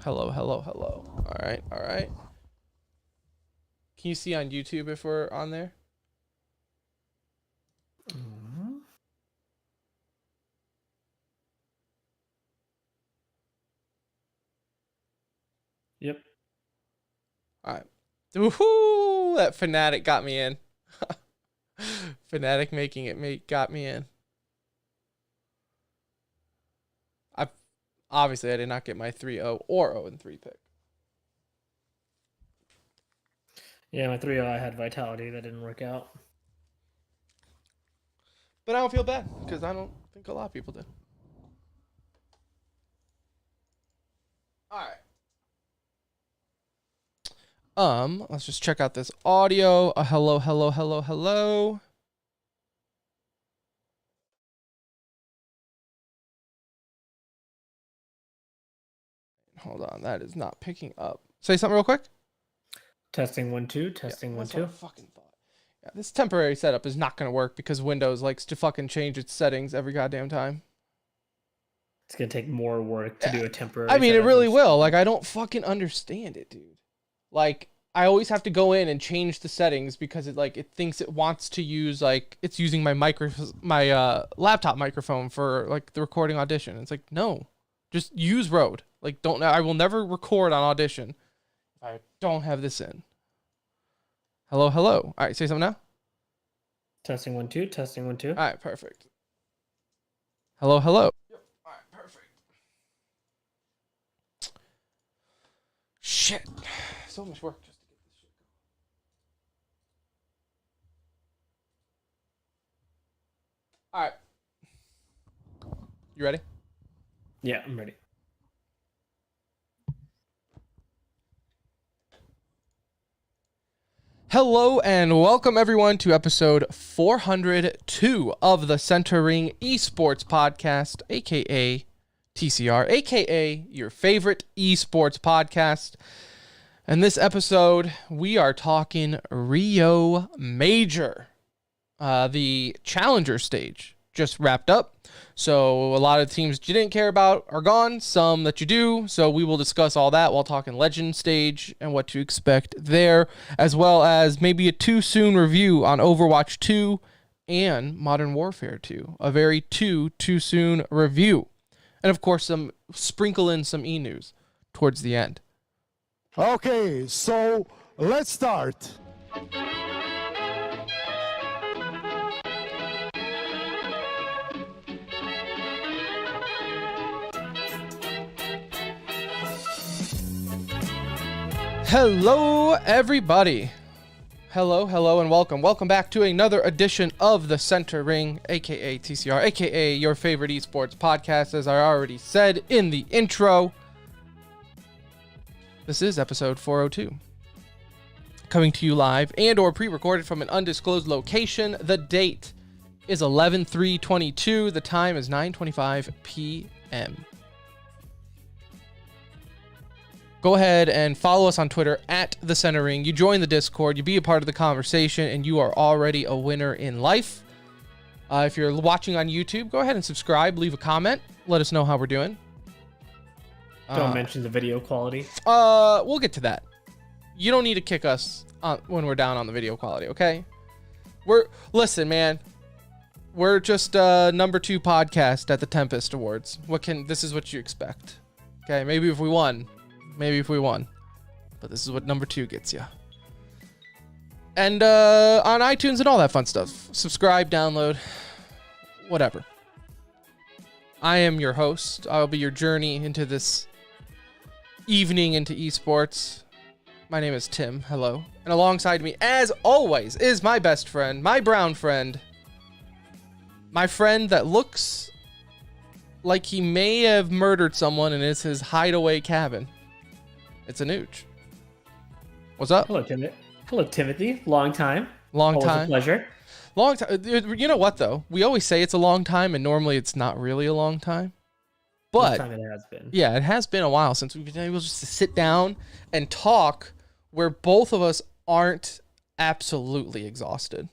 Hello, hello, hello. All right, all right. Can you see on YouTube if we're on there? Mhm. Yep. All right. Woohoo! That fanatic got me in. Fanatic making it got me in. I obviously I did not get my 3-0 or 0-3 pick. Yeah, my 3-0, I had Vitality. That didn't work out. But I don't feel bad because I don't think a lot of people did. All right. Let's just check out this audio. Hello, hello, hello, hello. Hold on, that is not picking up. Say something real quick. Testing 1-2. Testing Yeah, one that's what I two. fucking thought. Yeah, this temporary setup is not going to work because Windows likes to fucking change its settings every goddamn time. It's gonna take more work to do a temporary. I mean, it setup really instead. will. Like, I don't fucking understand it, dude. Like, I always have to go in and change the settings because it thinks it wants to use it's using my laptop microphone for like the recording Audition. It's like, no, just use Rode. Like, don't I will never record on Audition if I don't have this in. Hello, hello. All right, say something now. Testing 1-2. Testing 1-2. All right, perfect. Hello, hello. Yep. All right, perfect. Shit. So much work just to get this shit going. All right. You ready? Yeah, I'm ready. Hello and welcome everyone to episode 402 of the Center Ring Esports Podcast, aka TCR, aka your favorite esports podcast. And this episode, we are talking Rio Major. The Challenger stage just wrapped up. So a lot of teams you didn't care about are gone, some that you do. So we will discuss all that while talking Legend stage and what to expect there, as well as maybe a too soon review on Overwatch 2 and Modern Warfare 2. A very too soon review. And of course, sprinkle in some e-news towards the end. Okay, so let's start. Hello, everybody. Hello, and welcome. Welcome back to another edition of the Center Ring, aka TCR, aka your favorite esports podcast, as I already said in the intro. This is episode 402. Coming to you live and or pre-recorded from an undisclosed location. The date is 11/3/22. The time is 9:25 p.m. Go ahead and follow us on Twitter at The Center Ring. You join the Discord, you be a part of the conversation, and you are already a winner in life. If you're watching on YouTube, go ahead and subscribe, leave a comment, let us know how we're doing. Don't mention the video quality. We'll get to that. You don't need to kick us when we're down on the video quality, okay? Listen, man. We're just number 2 podcast at the Tempest Awards. This is what you expect. Okay, maybe if we won. But this is what number 2 gets you. And on iTunes and all that fun stuff. Subscribe, download, whatever. I am your host. I'll be your journey into this evening into esports. My name is Tim. Hello. And alongside me, as always, is my best friend, my brown friend. My friend that looks like he may have murdered someone and is his hideaway cabin. It's Anuj. What's up? Hello, Timothy. Hello, Timothy. Long time. Long Always time. a pleasure. Long time. You know what, though? We always say it's a long time, and normally it's not really a long time. But This time it has been. yeah, it has been a while since we've been able just to sit down and talk where both of us aren't absolutely exhausted.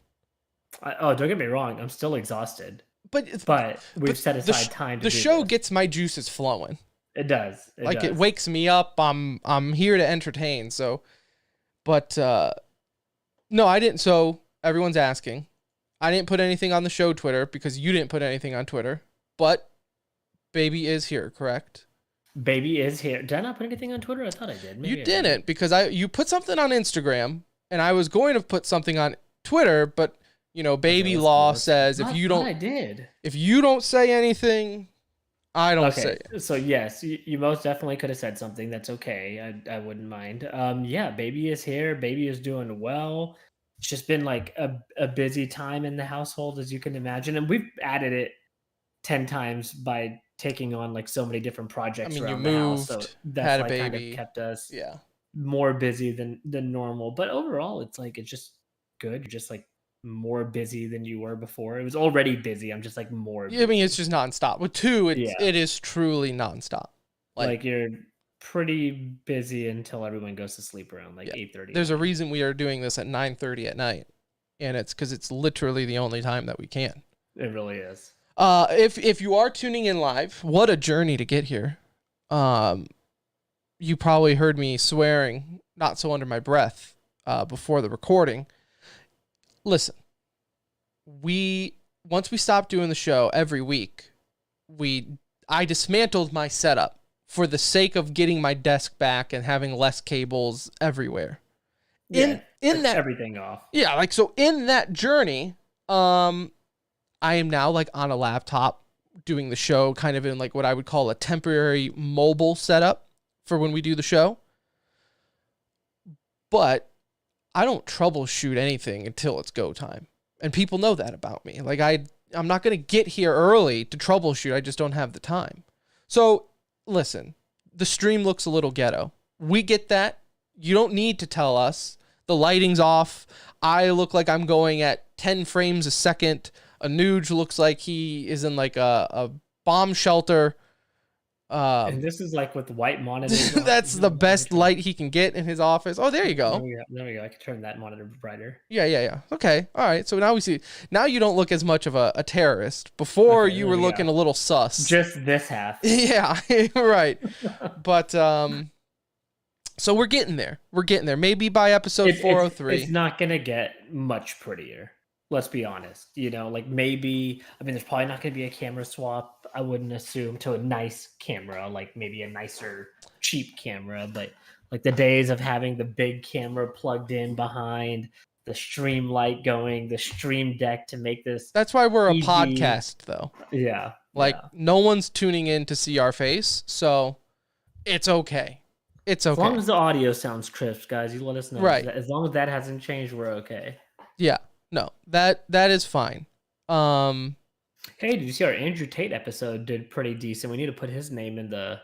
Don't get me wrong. I'm still exhausted. But But we've set aside time to the do show this. gets my juices flowing. It does. It wakes me up. I'm here to entertain. So, but no, I didn't. So everyone's asking. I didn't put anything on the show Twitter because you didn't put anything on Twitter. But baby is here, correct? Baby is here. Did I not put anything on Twitter? I thought I did. Maybe You I didn't because you put something on Instagram, and I was going to put something on Twitter, but baby law says if you don't, I did. If you don't say anything, I don't say it. So yes, you most definitely could have said something. That's okay. I wouldn't mind. Yeah, baby is here. Baby is doing well. It's just been like a busy time in the household, as you can imagine, and we've added it 10 times by taking on like so many different projects around the house. So that's had a like baby. kind of kept us Yeah. more busy than normal. But overall, it's just good. You're just like more busy than you were before. It was already busy. I'm just like more busy. I mean, it's just nonstop. With 2, it is truly nonstop. Like you're pretty busy until everyone goes to sleep around like 8:30. There's a reason we are doing this at 9:30 at night, and it's because it's literally the only time that we can. It really is. If you are tuning in live, what a journey to get here. You probably heard me swearing, not so under my breath, before the recording. Listen, once we stopped doing the show every week, I dismantled my setup for the sake of getting my desk back and having less cables everywhere. Yeah, in that everything off. Yeah, like so in that journey, I am now like on a laptop doing the show kind of in like what I would call a temporary mobile setup for when we do the show. But I don't troubleshoot anything until it's go time. And people know that about me. Like I'm not going to get here early to troubleshoot. I just don't have the time. So listen, the stream looks a little ghetto. We get that. You don't need to tell us. The lighting's off. I look like I'm going at 10 frames a second. Anuj looks like he is in like a bomb shelter. And this is like with white monitors. That's the best light he can get in his office. Oh, there you go. There we go. I can turn that monitor brighter. Yeah. Okay. All right. So now we see. Now you don't look as much of a terrorist. Before you were looking a little sus. Just this half. Yeah. Right. But so we're getting there. Maybe by episode 403. It's not gonna get much prettier. Let's be honest. Like maybe, I mean, there's probably not going to be a camera swap, I wouldn't assume, to a nice camera, like maybe a nicer, cheap camera. But like the days of having the big camera plugged in behind, the stream light going, the stream deck to make this. That's why we're a podcast, though. Yeah. Like no one's tuning in to see our face. So it's okay. It's okay. As long as the audio sounds crisp, guys, you let us know. Right. As long as that hasn't changed, we're okay. Yeah. No, that is fine. Hey, did you see our Andrew Tate episode did pretty decent? We need to put his name in the.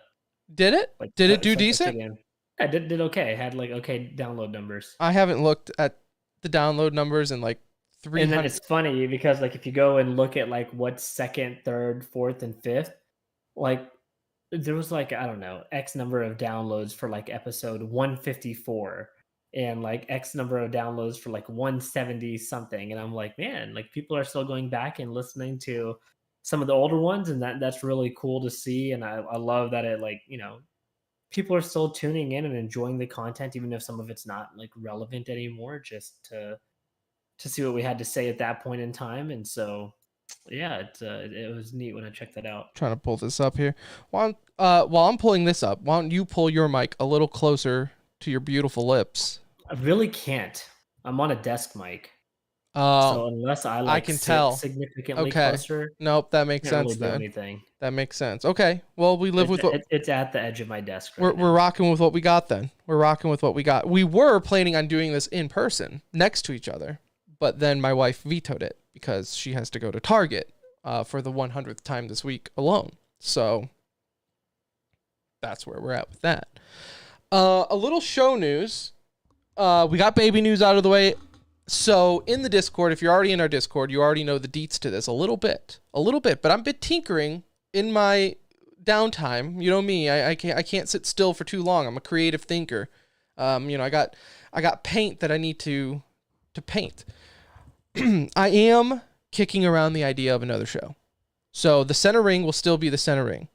Did it? Did it do decent? Yeah, it did okay. It had like okay download numbers. I haven't looked at the download numbers in like 300. And then it's funny because like if you go and look at like what's second, third, fourth, and fifth, like there was like I don't know X number of downloads for like episode 154. And like X number of downloads for like 170 something. And I'm like, man, like people are still going back and listening to some of the older ones. And that's really cool to see. And I love that it like, people are still tuning in and enjoying the content, even if some of it's not like relevant anymore, just to see what we had to say at that point in time. And so, yeah, it was neat when I checked that out. Trying to pull this up here. While I'm pulling this up, why don't you pull your mic a little closer to your beautiful lips? I really can't. I'm on a desk mic. Oh, so unless I can tell significantly closer. Nope, that makes sense then. That makes sense. Okay, well we live with what it's at the edge of my desk. We're rocking with what we got then. We're rocking with what we got. We were planning on doing this in person next to each other, but then my wife vetoed it because she has to go to Target for the 100th time this week alone. So that's where we're at with that. A little show news. We got baby news out of the way. So in the Discord, if you're already in our Discord, you already know the deets to this a little bit, but I'm bit tinkering in my downtime. You know me, I can't sit still for too long. I'm a creative thinker. I got paint that I need to paint. I am kicking around the idea of another show. So the center ring will still be the center ring.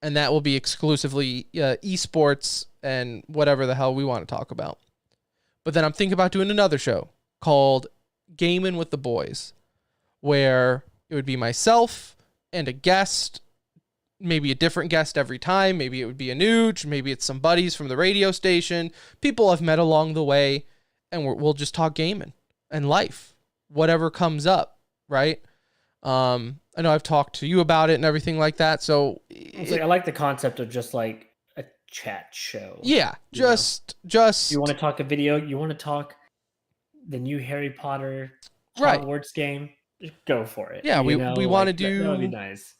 and that will be exclusively esports and whatever the hell we want to talk about. But then I'm thinking about doing another show called Gaming with the Boys, where it would be myself and a guest, maybe a different guest every time. Maybe it would be a Nuge, maybe it's some buddies from the radio station, people I've met along the way, and we'll just talk gaming and life, whatever comes up, right? I know I've talked to you about it and everything like that. So I like the concept of just like a chat show. Yeah, just you want to talk a video, you want to talk the new Harry Potter right Hogwarts game, just go for it. Yeah, we want to do that would be nice.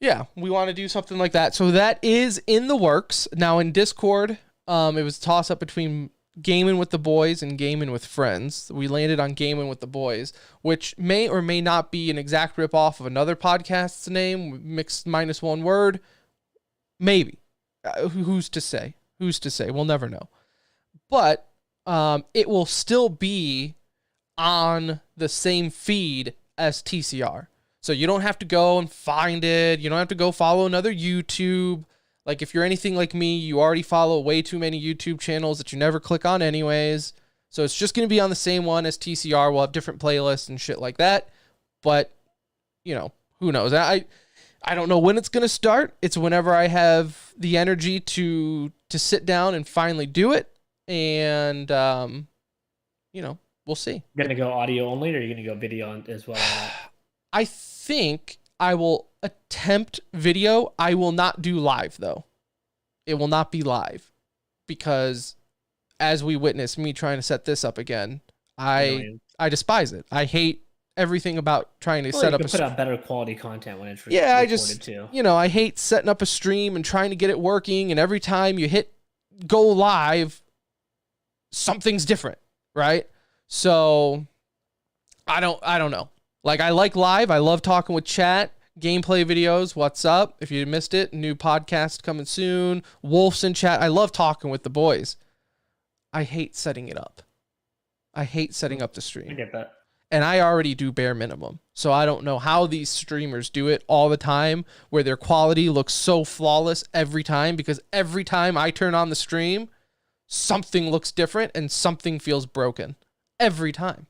Yeah, we want to do something like that. So that is in the works. Now in Discord, it was a toss up between Gaming with the Boys and Gaming with Friends. We landed on Gaming with the Boys, which may or may not be an exact ripoff of another podcast's name, mixed minus one word. Maybe. Who's to say? Who's to say? We'll never know. But it will still be on the same feed as TCR. So you don't have to go and find it. You don't have to go follow another YouTube. Like if you're anything like me, you already follow way too many YouTube channels that you never click on anyways. So it's just going to be on the same one as TCR. We'll have different playlists and shit like that. But, you know, who knows? I don't know when it's going to start. It's whenever I have the energy to sit down and finally do it. And, you know, we'll see. You're going to go audio only, or are you going to go video as well? I think I will attempt video. I will not do live, though. It will not be live because, as we witness me trying to set this up again, I despise it. I hate everything about trying to set up. You can put out better quality content when it's recorded too. You know, I hate setting up a stream and trying to get it working, and every time you hit go live, something's different, right? So I don't know. Like, I like live. I love talking with chat, gameplay videos. What's up? If you missed it, new podcast coming soon. Wolf's in chat. I love talking with the boys. I hate setting it up. I hate setting up the stream. I get that. And I already do bare minimum. So I don't know how these streamers do it all the time, where their quality looks so flawless every time, because every time I turn on the stream, something looks different and something feels broken. Every time.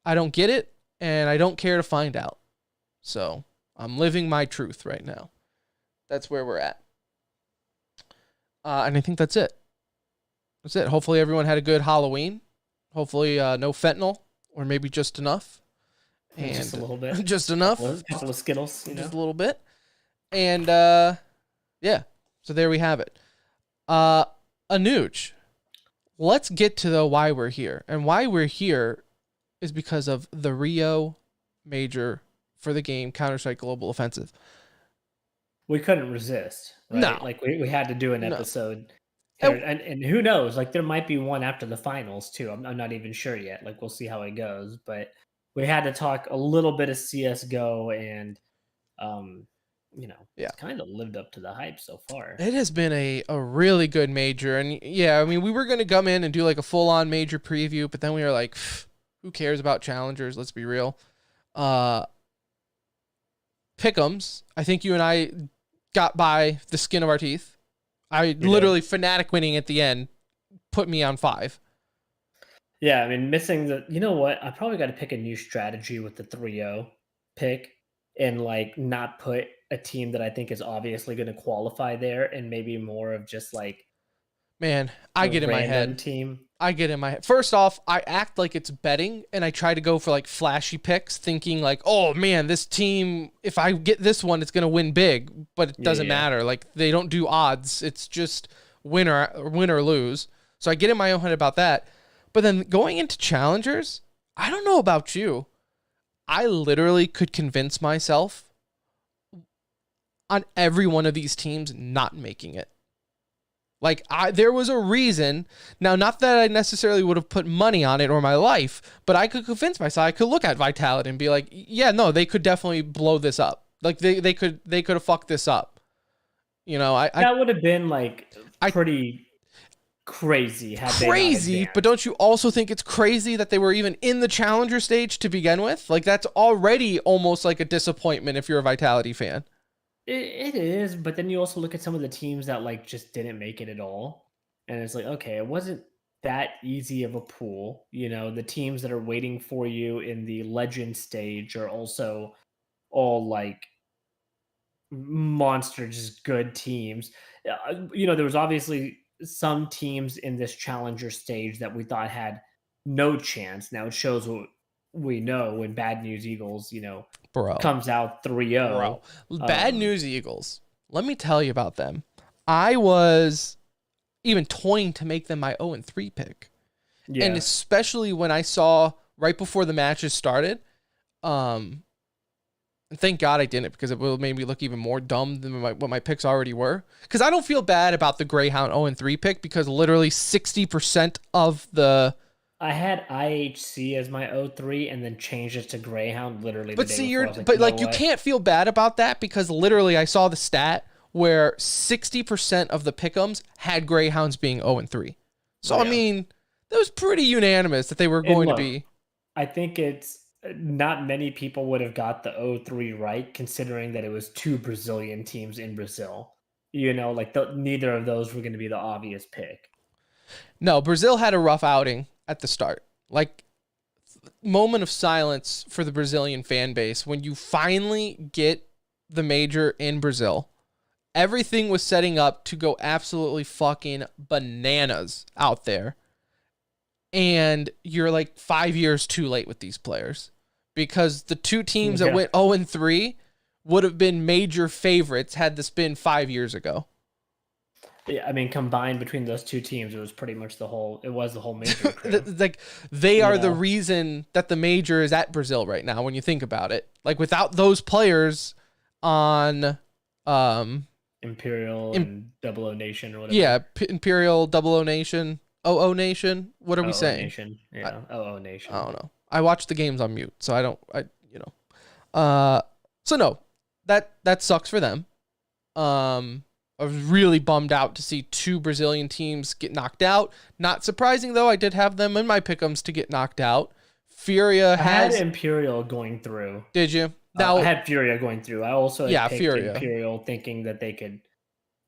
I don't get it. And I don't care to find out. So I'm living my truth right now. That's where we're at. And I think that's it. That's it. Hopefully everyone had a good Halloween. Hopefully no fentanyl, or maybe just enough. And just a little bit. Just enough. A couple of Skittles. Just a little bit. And yeah. So there we have it. Anuj, let's get to why we're here. And why we're here is because of the Rio Major for the game Counter-Strike Global Offensive. We couldn't resist, right? No. Like we had to do an episode. And who knows? Like there might be one after the finals too. I'm not even sure yet. Like we'll see how it goes. But we had to talk a little bit of CS:GO, and you know, it's kind of lived up to the hype so far. It has been a really good major. And yeah, I mean, we were going to come in and do like a full-on major preview, but then we were like, who cares about challengers? Let's be real. Pick'ems. I think you and I got by the skin of our teeth. Literally Fnatic winning at the end put me on 5. Yeah, I mean, missing the. You know what? I probably got to pick a new strategy with the 3-0 pick, and like not put a team that I think is obviously going to qualify there, and maybe more of just like. Man, I get in my head. Team. I get in my head. First off, I act like it's betting, and I try to go for like flashy picks, thinking like, oh man, this team, if I get this one, it's going to win big, but it doesn't matter. Like they don't do odds. It's just win or lose. So I get in my own head about that. But then going into challengers, I don't know about you. I literally could convince myself on every one of these teams not making it. Like, there was a reason. Now, not that I necessarily would have put money on it or my life, but I could convince myself. I could look at Vitality and be like, yeah, no, they could definitely blow this up. Like, they could have fucked this up. You know, that would have been like pretty crazy. Crazy, but don't you also think it's crazy that they were even in the challenger stage to begin with? Like, that's already almost like a disappointment if you're a Vitality fan. It is, but then you also look at some of the teams that like just didn't make it at all, and it's like, okay, it wasn't that easy of a pool. You know, the teams that are waiting for you in the legend stage are also all like monster, just good teams. You know, there was obviously some teams in this challenger stage that we thought had no chance. Now it shows what we know when Bad News Eagles, you know, Bro. comes out 3-0. Bad News Eagles. Let me tell you about them. I was even toying to make them my 0-3 pick. Yeah. And especially when I saw right before the matches started, and thank God I didn't, because it would have made me look even more dumb than what my picks already were. Because I don't feel bad about the Greyhound 0-3 pick, because literally 60% of the... I had IHC as my 0-3 and then changed it to Greyhound literally the But day see, before. I was like, but you know like you what? can't feel bad about that, because literally I saw the stat where 60% of the pick'ems had Greyhounds being 0-3. So I Yeah. mean, that was pretty unanimous that they were And going to look, be. I think it's not many people would have got the 0-3 right, considering that it was two Brazilian teams in Brazil. You know, like neither of those were going to be the obvious pick. No, Brazil had a rough outing at the start. Like, moment of silence for the Brazilian fan base when you finally get the major in Brazil. Everything was setting up to go absolutely fucking bananas out there. And you're like 5 years too late with these players, because the two teams that went 0-3 would have been major favorites had this been 5 years ago. Yeah, I mean, combined between those two teams, it was pretty much the whole major crew. Like, they are the know? reason that the major is at Brazil right now, when you think about it. Like, without those players on Imperial and Double O Nation or whatever. yeah, Imperial, Double O Nation, OO Nation, what are we saying? Nation. Yeah, OO Nation. I don't know. I watch the games on mute, so I don't, so no, that sucks for them. I was really bummed out to see two Brazilian teams get knocked out. Not surprising, though. I did have them in my pick'ems to get knocked out. Furia I had Imperial going through. Did you? Now I had Furia going through. I also had picked Furia. Imperial, thinking that they could,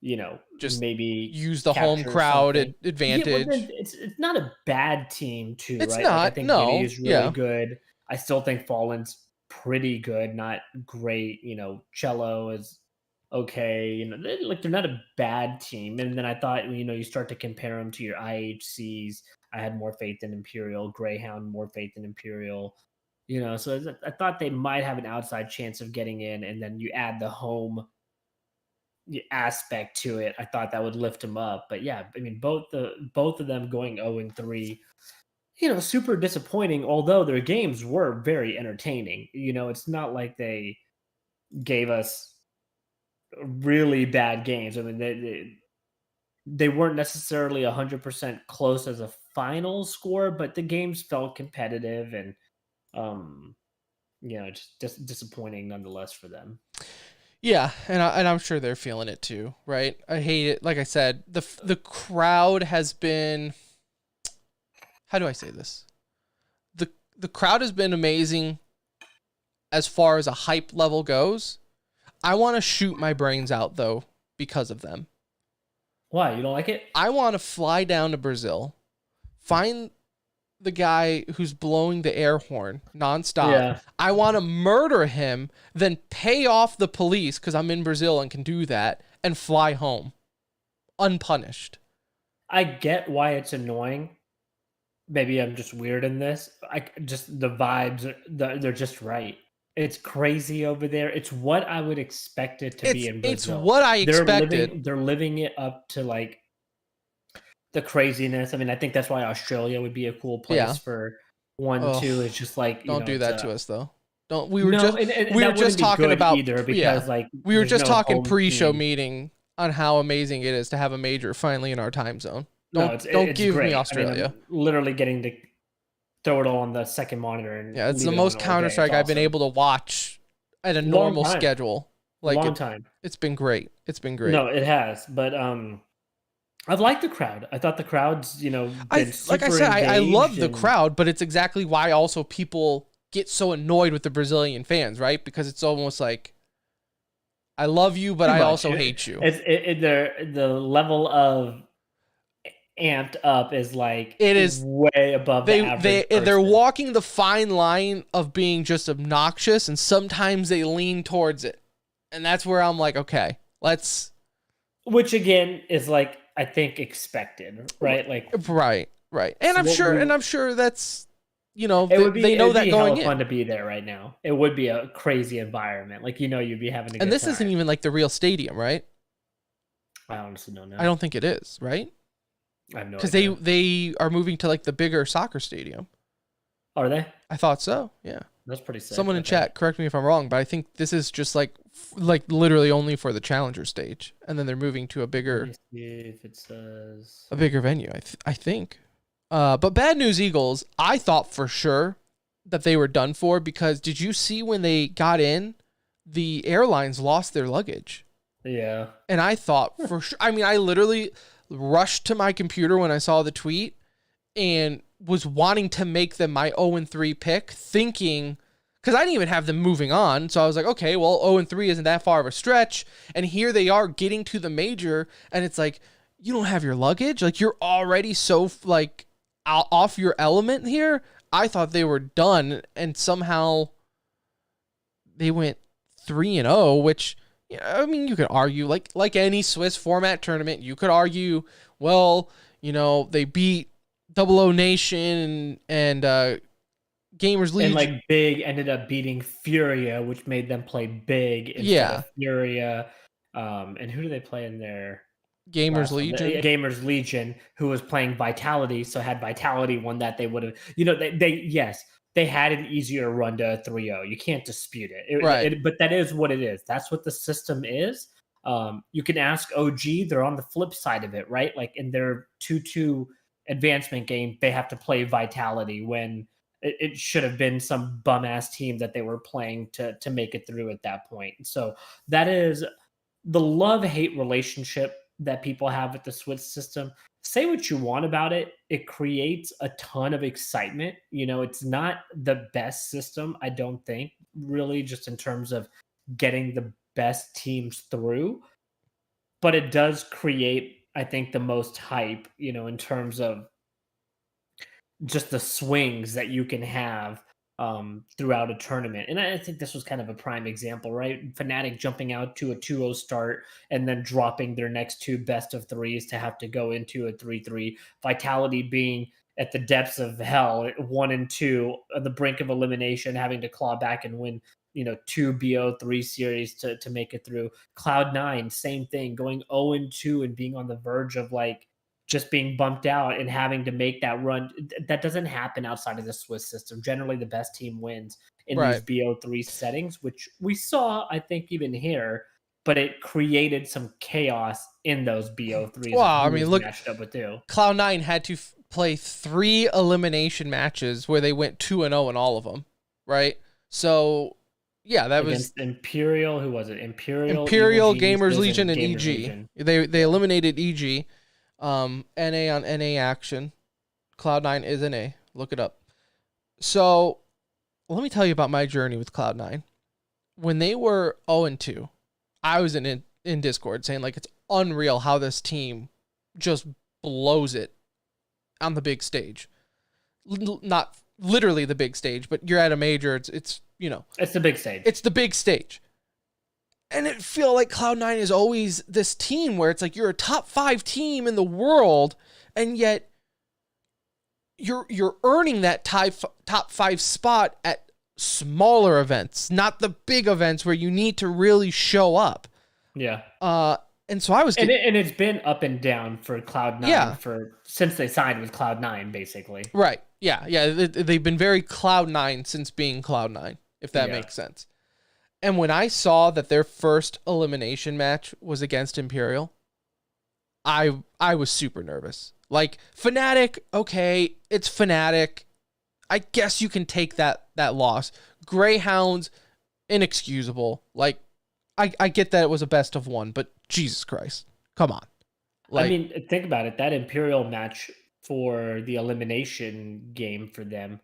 you know, just maybe use the home crowd advantage. Yeah, well, it's not a bad team too, It's right? not. Like, I think No. Giddy is really good. I still think Fallen's pretty good, not great. You know, Cello is okay. You know, they're not a bad team. And then I thought, you know, you start to compare them to your IHCs. I had more faith in Imperial. Greyhound, more faith in Imperial. You know, so I thought they might have an outside chance of getting in, and then you add the home aspect to it. I thought that would lift them up. But yeah, I mean, both of them going 0-3, you know, super disappointing. Although their games were very entertaining. You know, it's not like they gave us really bad games. I mean, they weren't necessarily 100% close as a final score, but the games felt competitive and you know, just disappointing nonetheless for them. Yeah, and I'm sure they're feeling it too, right? I hate it. Like I said, the crowd has been, how do I say this? The crowd has been amazing as far as a hype level goes. I want to shoot my brains out, though, because of them. Why? You don't like it? I want to fly down to Brazil, find the guy who's blowing the air horn nonstop. Yeah. I want to murder him, then pay off the police, because I'm in Brazil and can do that, and fly home unpunished. I get why it's annoying. Maybe I'm just weird in this. Just the vibes, they're just right. It's crazy over there. It's what I would expect it to be in Brazil. It's what I expected. They're living it up to like the craziness. I mean, I think that's why Australia would be a cool place for 1-2. It's just like, don't do that to us though. Don't. We were just just talking about either, because like we were just talking pre-show team. meeting on how amazing it is to have a major finally in our time zone. Don't it's give great. me Australia. I mean, I'm literally getting to throw it all on the second monitor. And yeah, it's the most Counter-Strike I've been able to watch at a normal schedule. Like long time. It's been great. It's been great. No, it has. But I've liked the crowd. I thought the crowd's, you know, been like I said, I love the and crowd, but it's exactly why also people get so annoyed with the Brazilian fans, right? Because it's almost like I love you, but Too I much. also hate you. The level of amped up is like It is way above the average they're person. walking the fine line of being just obnoxious, and sometimes they lean towards it. And that's where I'm like, okay, let's. Which again is like, I think, expected, right? Like, Right. And so I'm sure that's, they know it'd that be going hella in. fun to be there right now. It would be a crazy environment. Like, you'd be having a And good this time. isn't even like the real stadium, right? I honestly don't know. I don't think it is, right? I have no Because idea. they are moving to like the bigger soccer stadium. Are they? I thought so. Yeah. That's pretty sick. Someone in Okay. chat, correct me if I'm wrong, but I think this is just like literally only for the challenger stage, and then they're moving to a Let bigger me see if it says. venue. I think. But bad news, Eagles. I thought for sure that they were done for, because did you see when they got in, the airlines lost their luggage? Yeah. And I thought for sure. I mean, I literally rushed to my computer when I saw the tweet and was wanting to make them my 0-3 pick, thinking, because I didn't even have them moving on. So I was like, okay, well, 0-3 isn't that far of a stretch. And here they are getting to the major, and it's like, you don't have your luggage? Like, you're already so, like, off your element here? I thought they were done, and somehow they went 3-0, which, I mean, you could argue, like any Swiss format tournament, you could argue, well, they beat Double O Nation and Gamers League. And like Big ended up beating Furia, which made them play Big instead of Furia. And who do they play in there? Gamers Legion. Gamers Legion, who was playing Vitality. So had Vitality won that, they would have, they had an easier run to 3-0. You can't dispute it. Right. But that is what it is. That's what the system is. You can ask OG, they're on the flip side of it, right? Like in their 2-2 advancement game, they have to play Vitality when it should have been some bum ass team that they were playing to make it through at that point. So that is the love-hate relationship that people have with the Switch system. Say what you want about it, it creates a ton of excitement. It's not the best system, I don't think, really, just in terms of getting the best teams through. But it does create, I think, the most hype, in terms of just the swings that you can have throughout a tournament. And I think this was kind of a prime example, right? Fnatic jumping out to a 2-0 start and then dropping their next two best of threes to have to go into a 3-3. Vitality being at the depths of hell, 1 and 2, on the brink of elimination, having to claw back and win, 2 BO3 series to make it through. Cloud9, same thing, going 0 and 2 and being on the verge of like just being bumped out and having to make that run. That doesn't happen outside of the Swiss system. Generally, the best team wins in these BO3 settings, which we saw, I think, even here, but it created some chaos in those BO3s. Well, I mean, look, matched up with who. Cloud9 had to play 3 elimination matches where they went 2-0 in all of them, right? So, yeah, that against was Imperial. Who was it? Imperial, Gamers Legion, and EG. Legion. They eliminated EG. NA on NA action. Cloud9 is NA. Look it up. So, let me tell you about my journey with Cloud9. When they were 0-2, I was in Discord saying, like, it's unreal how this team just blows it on the big stage. Not literally the big stage, but you're at a major. It's it's the big stage. It's the big stage. And it feel like Cloud9 is always this team where it's like you're a top 5 team in the world, and yet you're earning that top 5 spot at smaller events, not the big events where you need to really show up. Yeah. And so I was, and it's been up and down for Cloud9 since they signed with Cloud9, basically. Right. Yeah. They've been very Cloud9 since being Cloud9, if that makes sense. And when I saw that their first elimination match was against Imperial, I was super nervous. Like, Fnatic, okay, it's Fnatic. I guess you can take that loss. Greyhounds, inexcusable. Like, I get that it was a best of 1, but Jesus Christ, come on. Like, I mean, think about it. That Imperial match for the elimination game for them,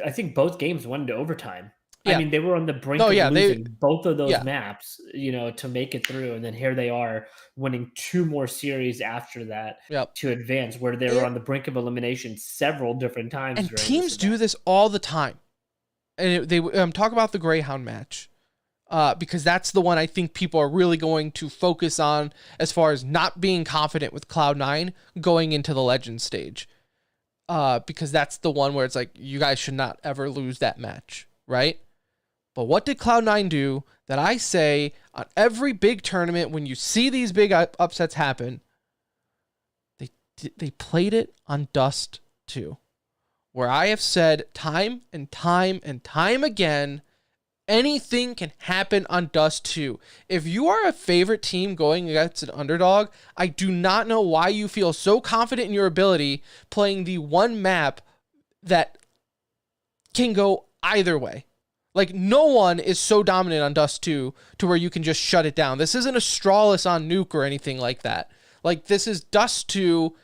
I think both games went into overtime. I Yeah. mean, they were on the brink No, of yeah, losing both of those yeah. maps, to make it through, and then here they are winning 2 more series after that Yep. to advance, where they were on the brink of elimination several different times And during this teams do event. this all the time. And they talk about the Greyhound match. Because that's the one I think people are really going to focus on as far as not being confident with Cloud9 going into the Legend stage. Because that's the one where it's like, you guys should not ever lose that match, right? But what did Cloud9 do that I say on every big tournament when you see these big upsets happen? They played it on Dust 2, where I have said time and time and time again, anything can happen on Dust 2. If you are a favorite team going against an underdog, I do not know why you feel so confident in your ability playing the one map that can go either way. Like, no one is so dominant on Dust 2 to where you can just shut it down. This isn't a Strawless on Nuke or anything like that. Like, this is Dust 2.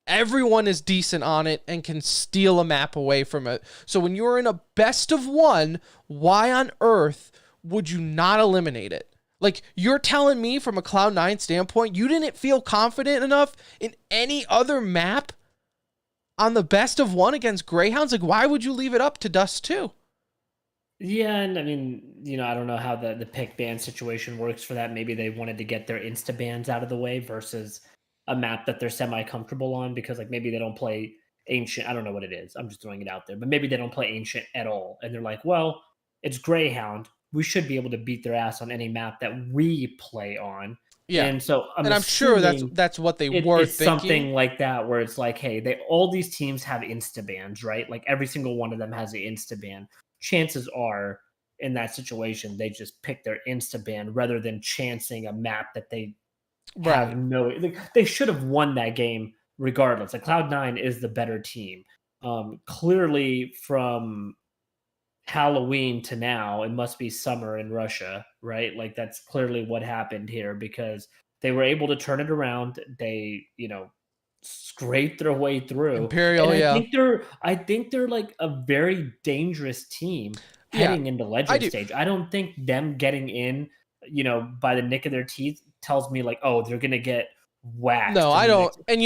Everyone is decent on it and can steal a map away from it. So when you're in a best of one, why on earth would you not eliminate it? Like, you're telling me from a Cloud9 standpoint, you didn't feel confident enough in any other map on the best of one against Greyhounds? Like, why would you leave it up to Dust 2? Yeah, and I mean, I don't know how the pick ban situation works for that. Maybe they wanted to get their insta bans out of the way versus a map that they're semi-comfortable on, because like maybe they don't play Ancient. I don't know what it is. I'm just throwing it out there. But maybe they don't play Ancient at all. And they're like, well, it's Greyhound. We should be able to beat their ass on any map that we play on. Yeah. And so I'm sure that's what they were it's thinking. something like that, where it's like, hey, all these teams have insta bans, right? Like every single one of them has an insta ban. Chances are in that situation, they just pick their insta ban rather than chancing a map that they have they should have won that game regardless. Like Cloud9 is the better team. Clearly from Halloween to now, it must be summer in Russia, right? Like that's clearly what happened here, because they were able to turn it around. They, scraped their way through. Imperial, and yeah. I think they're like a very dangerous team heading into Legend stage. I don't think them getting in, by the nick of their teeth tells me like, oh, they're gonna get whacked. No, I don't. And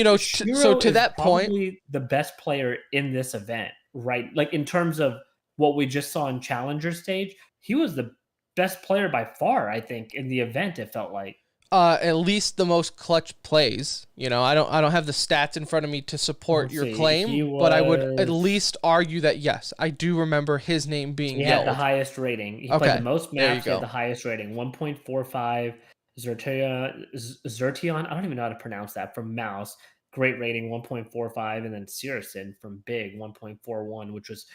so to that point, probably the best player in this event, right? Like in terms of what we just saw in Challenger stage, he was the best player by far, I think, in the event. It felt like at least the most clutch plays. I don't have the stats in front of me to support your claim, but I would at least argue that yes, I do remember his name being yelled. He had the highest rating. He played the most maps. He had the highest rating, 1.45. Zertion, I don't even know how to pronounce that, from Mouse. Great rating, 1.45, and then Searson from Big, 1.41, which was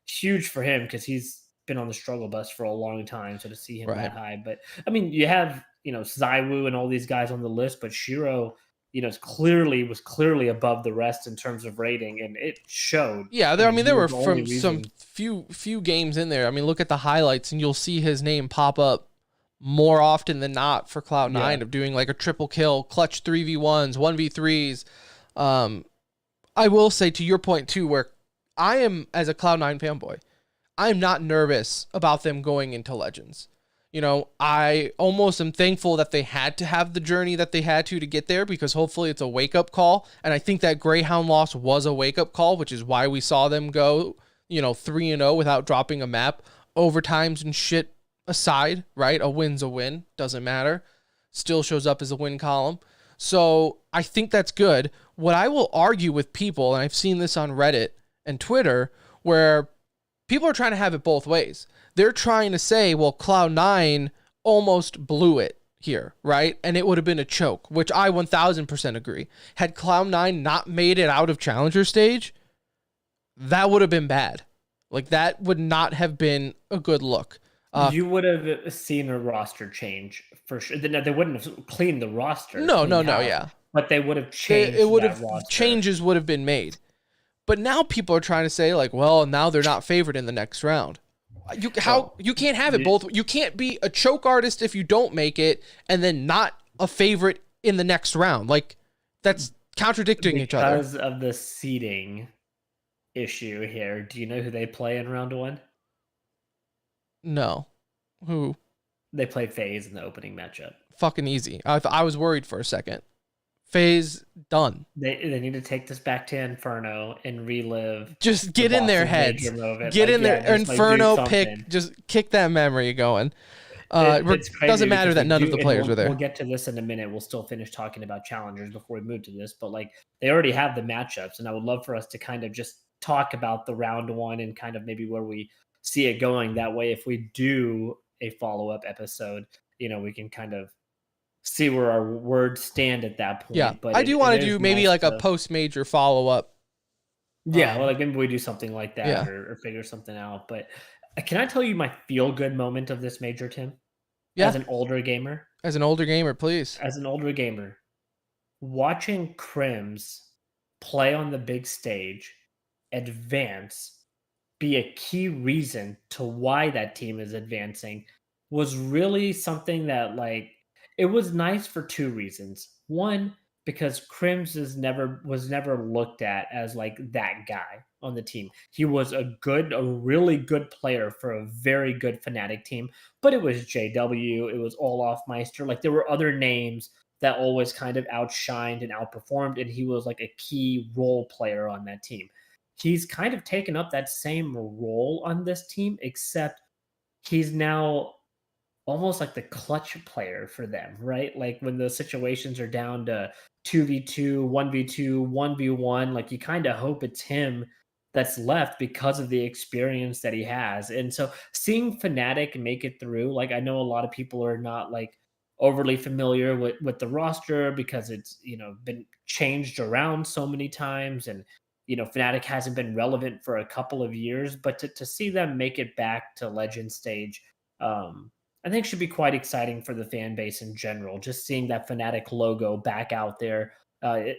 huge for him because he's been on the struggle bus for a long time. So to see him that high, but I mean, you have Zywoo and all these guys on the list, but Shiro, was clearly above the rest in terms of rating, and it showed. Yeah, there were from some few games in there. I mean, look at the highlights, and you'll see his name pop up more often than not for Cloud9 of doing like a triple kill, clutch 3v1s, 1v3s. I will say to your point too, where I am as a Cloud9 fanboy, I'm not nervous about them going into Legends. I almost am thankful that they had to have the journey that they had to get there, because hopefully it's a wake-up call. And I think that Greyhound loss was a wake-up call, which is why we saw them go, 3-0 without dropping a map. Overtimes and shit aside, right? A win's a win. Doesn't matter. Still shows up as a win column. So I think that's good. What I will argue with people, and I've seen this on Reddit and Twitter, where people are trying to have it both ways. They're trying to say, well, Cloud9 almost blew it here, right? And it would have been a choke, which I 1000% agree. Had Cloud9 not made it out of Challenger stage, that would have been bad. Like, that would not have been a good look. You would have seen a roster change for sure. They wouldn't have cleaned the roster. No, yeah. But they would have changed. Changes would have been made. But now people are trying to say, like, well, now they're not favored in the next round. You can't have it both. You can't be a choke artist if you don't make it, and then not a favorite in the next round. Like, that's contradicting each other. Because of the seeding issue here, do you know who they play in round one? No. Who? They play FaZe in the opening matchup. Fucking easy. I was worried for a second. FaZe done. They need to take this back to Inferno and relive Just the get in their Boston heads. Major moment. Get Like, in there. yeah, just like do Inferno something. just kick that memory going. It's crazy Doesn't matter because that we none of do, the and players were there. we'll get to this in a minute. We'll still finish talking about challengers before we move to this, but like they already have the matchups, and I would love for us to kind of just talk about the round one and kind of maybe where we see it going. That way, if we do a follow-up episode, we can kind of see where our words stand at that point. Yeah, But I it do want to is do maybe nice like a to, post-major follow-up. yeah, well, like maybe we do something like that, Yeah. or figure something out. But can I tell you my feel-good moment of this major, Tim? Yeah. As an older gamer? As an older gamer, please. As an older gamer, watching Crims play on the big stage, advance, be a key reason to why that team is advancing was really something that like it was nice for two reasons. One, because Crims was never looked at as like that guy on the team. He was a really good player for a very good Fnatic team, but it was JW, it was Olaf Meister. Like there were other names that always kind of outshined and outperformed, and he was like a key role player on that team. He's kind of taken up that same role on this team, except he's now almost like the clutch player for them, right? Like when the situations are down to 2v2, 1v2, 1v1, like you kind of hope it's him that's left because of the experience that he has. And so seeing Fnatic make it through, like I know a lot of people are not like overly familiar with the roster because it's, been changed around so many times, and Fnatic hasn't been relevant for a couple of years, but to see them make it back to legend stage, I think should be quite exciting for the fan base in general. Just seeing that Fnatic logo back out there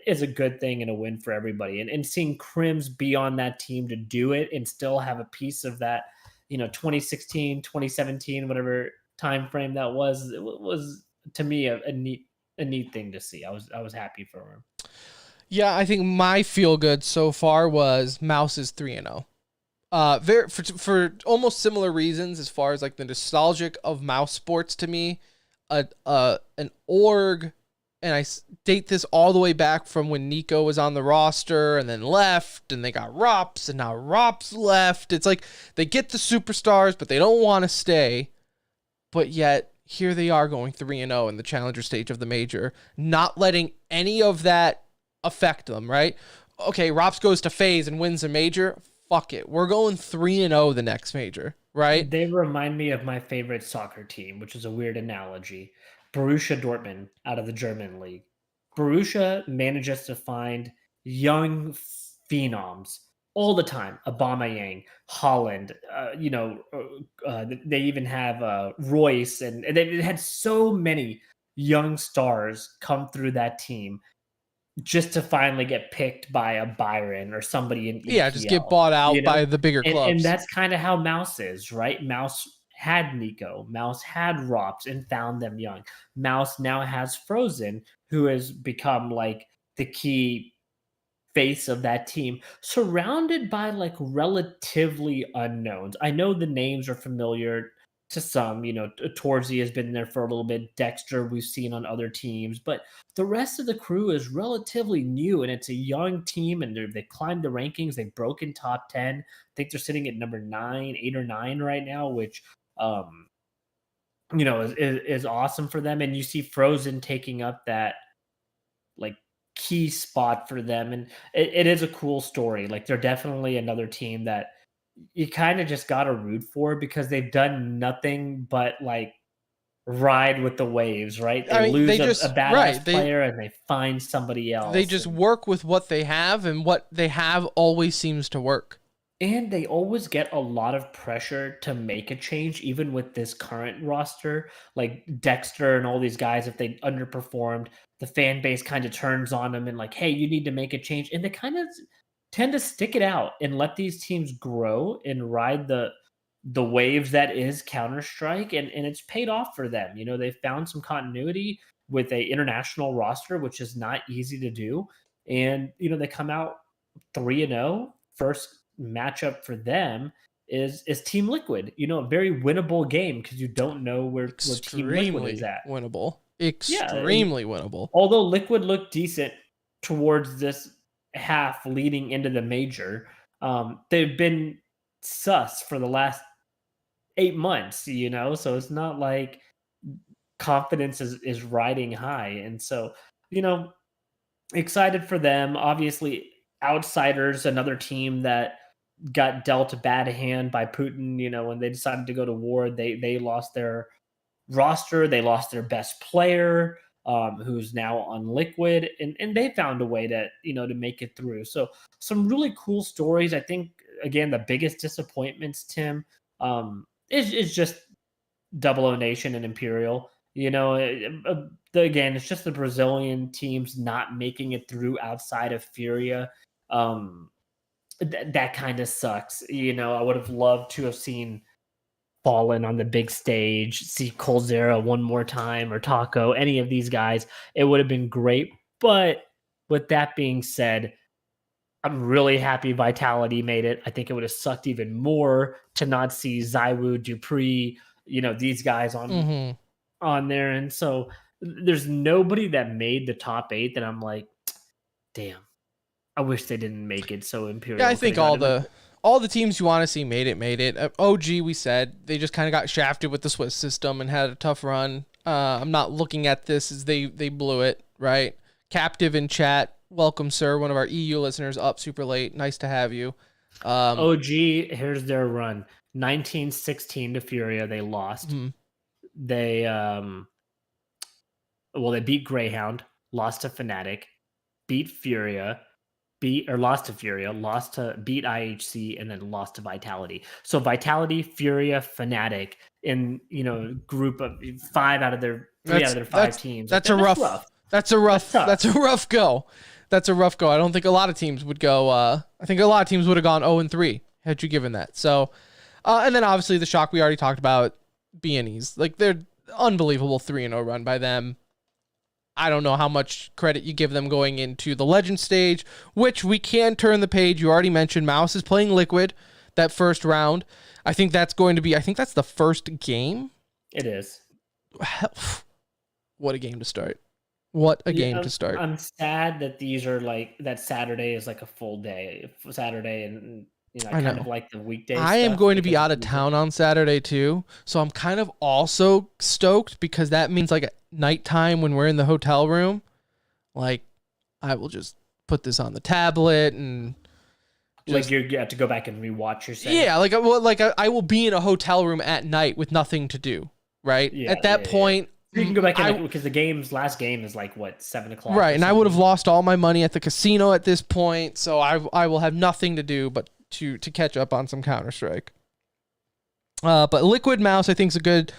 is a good thing and a win for everybody. And seeing Crims be on that team to do it and still have a piece of that, 2016, 2017, whatever time frame that was, it was to me a neat thing to see. I was happy for him. Yeah, I think my feel good so far was Mouse is 3-0. Very for almost similar reasons as far as like the nostalgic of mouse sports to me, an org, and I date this all the way back from when Nico was on the roster and then left, and they got Rops, and now Rops left. It's like they get the superstars, but they don't want to stay, but yet here they are going 3-0 in the challenger stage of the major, not letting any of that affect them, right? Okay, Rops goes to FaZe and wins a major. Fuck it. We're going 3-0 the next major, right? They remind me of my favorite soccer team, which is a weird analogy. Borussia Dortmund out of the German league. Borussia manages to find young phenoms all the time. Aubameyang, Holland, they even have Royce, and they had so many young stars come through that team just to finally get picked by a Byron or somebody in EPL. Yeah, just get bought out by the bigger clubs. And that's kind of how Mouse is, right? Mouse had Nico, Mouse had Rops and found them young. Mouse now has Frozen, who has become like the key face of that team, surrounded by like relatively unknowns. I know the names are familiar to some, Torzy has been there for a little bit. Dexter we've seen on other teams, but the rest of the crew is relatively new, and it's a young team, and they climbed the rankings. They've broken top 10. I think they're sitting at number 9, 8 or 9 right now, which is awesome for them. And you see Frozen taking up that like key spot for them, and it is a cool story. Like they're definitely another team that you kind of just got to root for because they've done nothing but like ride with the waves, right? They lose a badass player and they find somebody else. They just work with what they have, and what they have always seems to work. And they always get a lot of pressure to make a change, even with this current roster. Like Dexter and all these guys, if they underperformed, the fan base kind of turns on them and like, hey, you need to make a change. And they kind of tend to stick it out and let these teams grow and ride the waves that is Counter-Strike, and it's paid off for them. They found some continuity with a international roster, which is not easy to do. And they come out 3-0, first matchup for them, is Team Liquid. A very winnable game because you don't know where Team Liquid is Extremely at. winnable. Yeah, and Extremely winnable. although Liquid looked decent towards this half leading into the major, they've been sus for the last 8 months, so it's not like confidence is riding high. And so, you know, excited for them. Obviously, Outsiders, another team that got dealt a bad hand by Putin, when they decided to go to war, they lost their roster, they lost their best player, who's now on Liquid, and they found a way to to make it through. So some really cool stories. I think again the biggest disappointments, Tim, is just Double O Nation and Imperial. Again, it's just the Brazilian teams not making it through outside of Furia. That kind of sucks. I would have loved to have seen Fallen on the big stage, see Coldzera one more time, or Taco, any of these guys. It would have been great. But with that being said, I'm really happy Vitality made it. I think it would have sucked even more to not see Zywoo, Dupree, these guys on there. And so there's nobody that made the top 8 that I'm like, damn, I wish they didn't make it. So Imperial. Yeah, I think all the teams you want to see made it. OG, we said they just kind of got shafted with the Swiss system and had a tough run. I'm not looking at this as they blew it, right? Captive in chat, welcome, sir. One of our EU listeners up super late. Nice to have you. OG, here's their run: 1916 to Furia. They lost. They they beat Greyhound, lost to Fnatic, beat Furia, lost to Furia, beat IHC, and then lost to Vitality. So Vitality, Furia, Fnatic in group of 5 out of their 3 out of their 5 teams. That's a rough go. That's a rough go. I don't think a lot of teams would go. I think a lot of teams would have gone 0-3 had you given that. So, and then obviously the shock we already talked about, BNEs. Like they're unbelievable 3-0 run by them. I don't know how much credit you give them going into the Legend stage, which we can turn the page. You already mentioned Mouse is playing Liquid that first round. I think that's the first game. It is. What a game to start. What a game to start. I'm sad that these are that Saturday is like a full day. Saturday and I kind of like the weekday. I am going to be out of town on Saturday too, so I'm kind of also stoked because that means like at nighttime when we're in the hotel room, like I will just put this on the tablet and you have to go back and rewatch your set. Yeah, I will be in a hotel room at night with nothing to do, right? Yeah, at that point. You can go back because the last game is 7:00. Right, and I would have lost all my money at the casino at this point, so I will have nothing to do but to catch up on some Counter-Strike. But Liquid Mouse I think is a good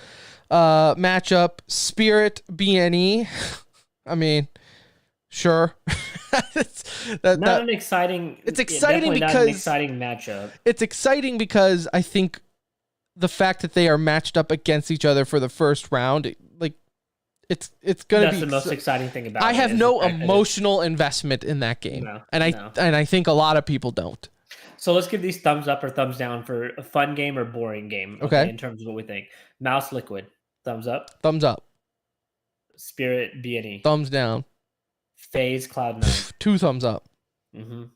matchup. Spirit BNE, I mean, sure. An exciting. It's exciting because not an exciting matchup. It's exciting because I think the fact that they are matched up against each other for the first round, it's gonna be. That's the most exciting thing about it. I have no emotional investment in that game, and I think a lot of people don't. So let's give these thumbs up or thumbs down for a fun game or boring game. Okay. In terms of what we think. Mouse Liquid, thumbs up. Thumbs up. Spirit BNE. Thumbs down. FaZe Cloud9. 2 thumbs up.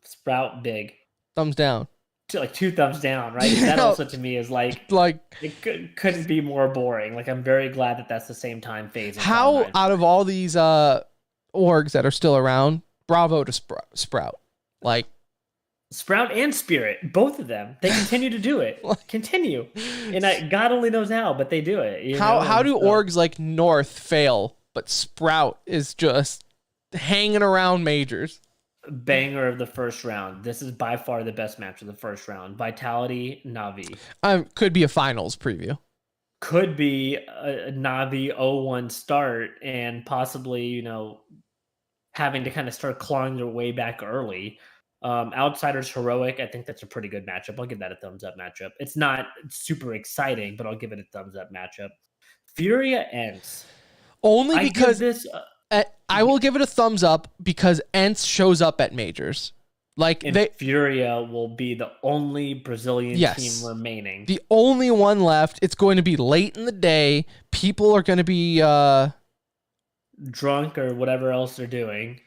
Sprout Big. Thumbs down. 2 thumbs down, right? That also to me is it couldn't be more boring. I'm very glad that that's the same time FaZe. How out of all these orgs that are still around, bravo to Sprout. Sprout and Spirit, both of them, they continue to do it. Continue, and God only knows how, but they do it. How do orgs like North fail, but Sprout is just hanging around majors? Banger of the first round. This is by far the best match of the first round. Vitality, Navi. Could be a finals preview. Could be a Navi 0-1 start and possibly, having to kind of start clawing their way back early. Outsiders Heroic, I think that's a pretty good matchup. I'll give that a thumbs up matchup. It's not super exciting, but I'll give it a thumbs up matchup. Furia ends. Only because I will give it a thumbs up because Ents shows up at majors. Like And Furia will be the only Brazilian team remaining. The only one left. It's going to be late in the day. People are going to be drunk or whatever else they're doing.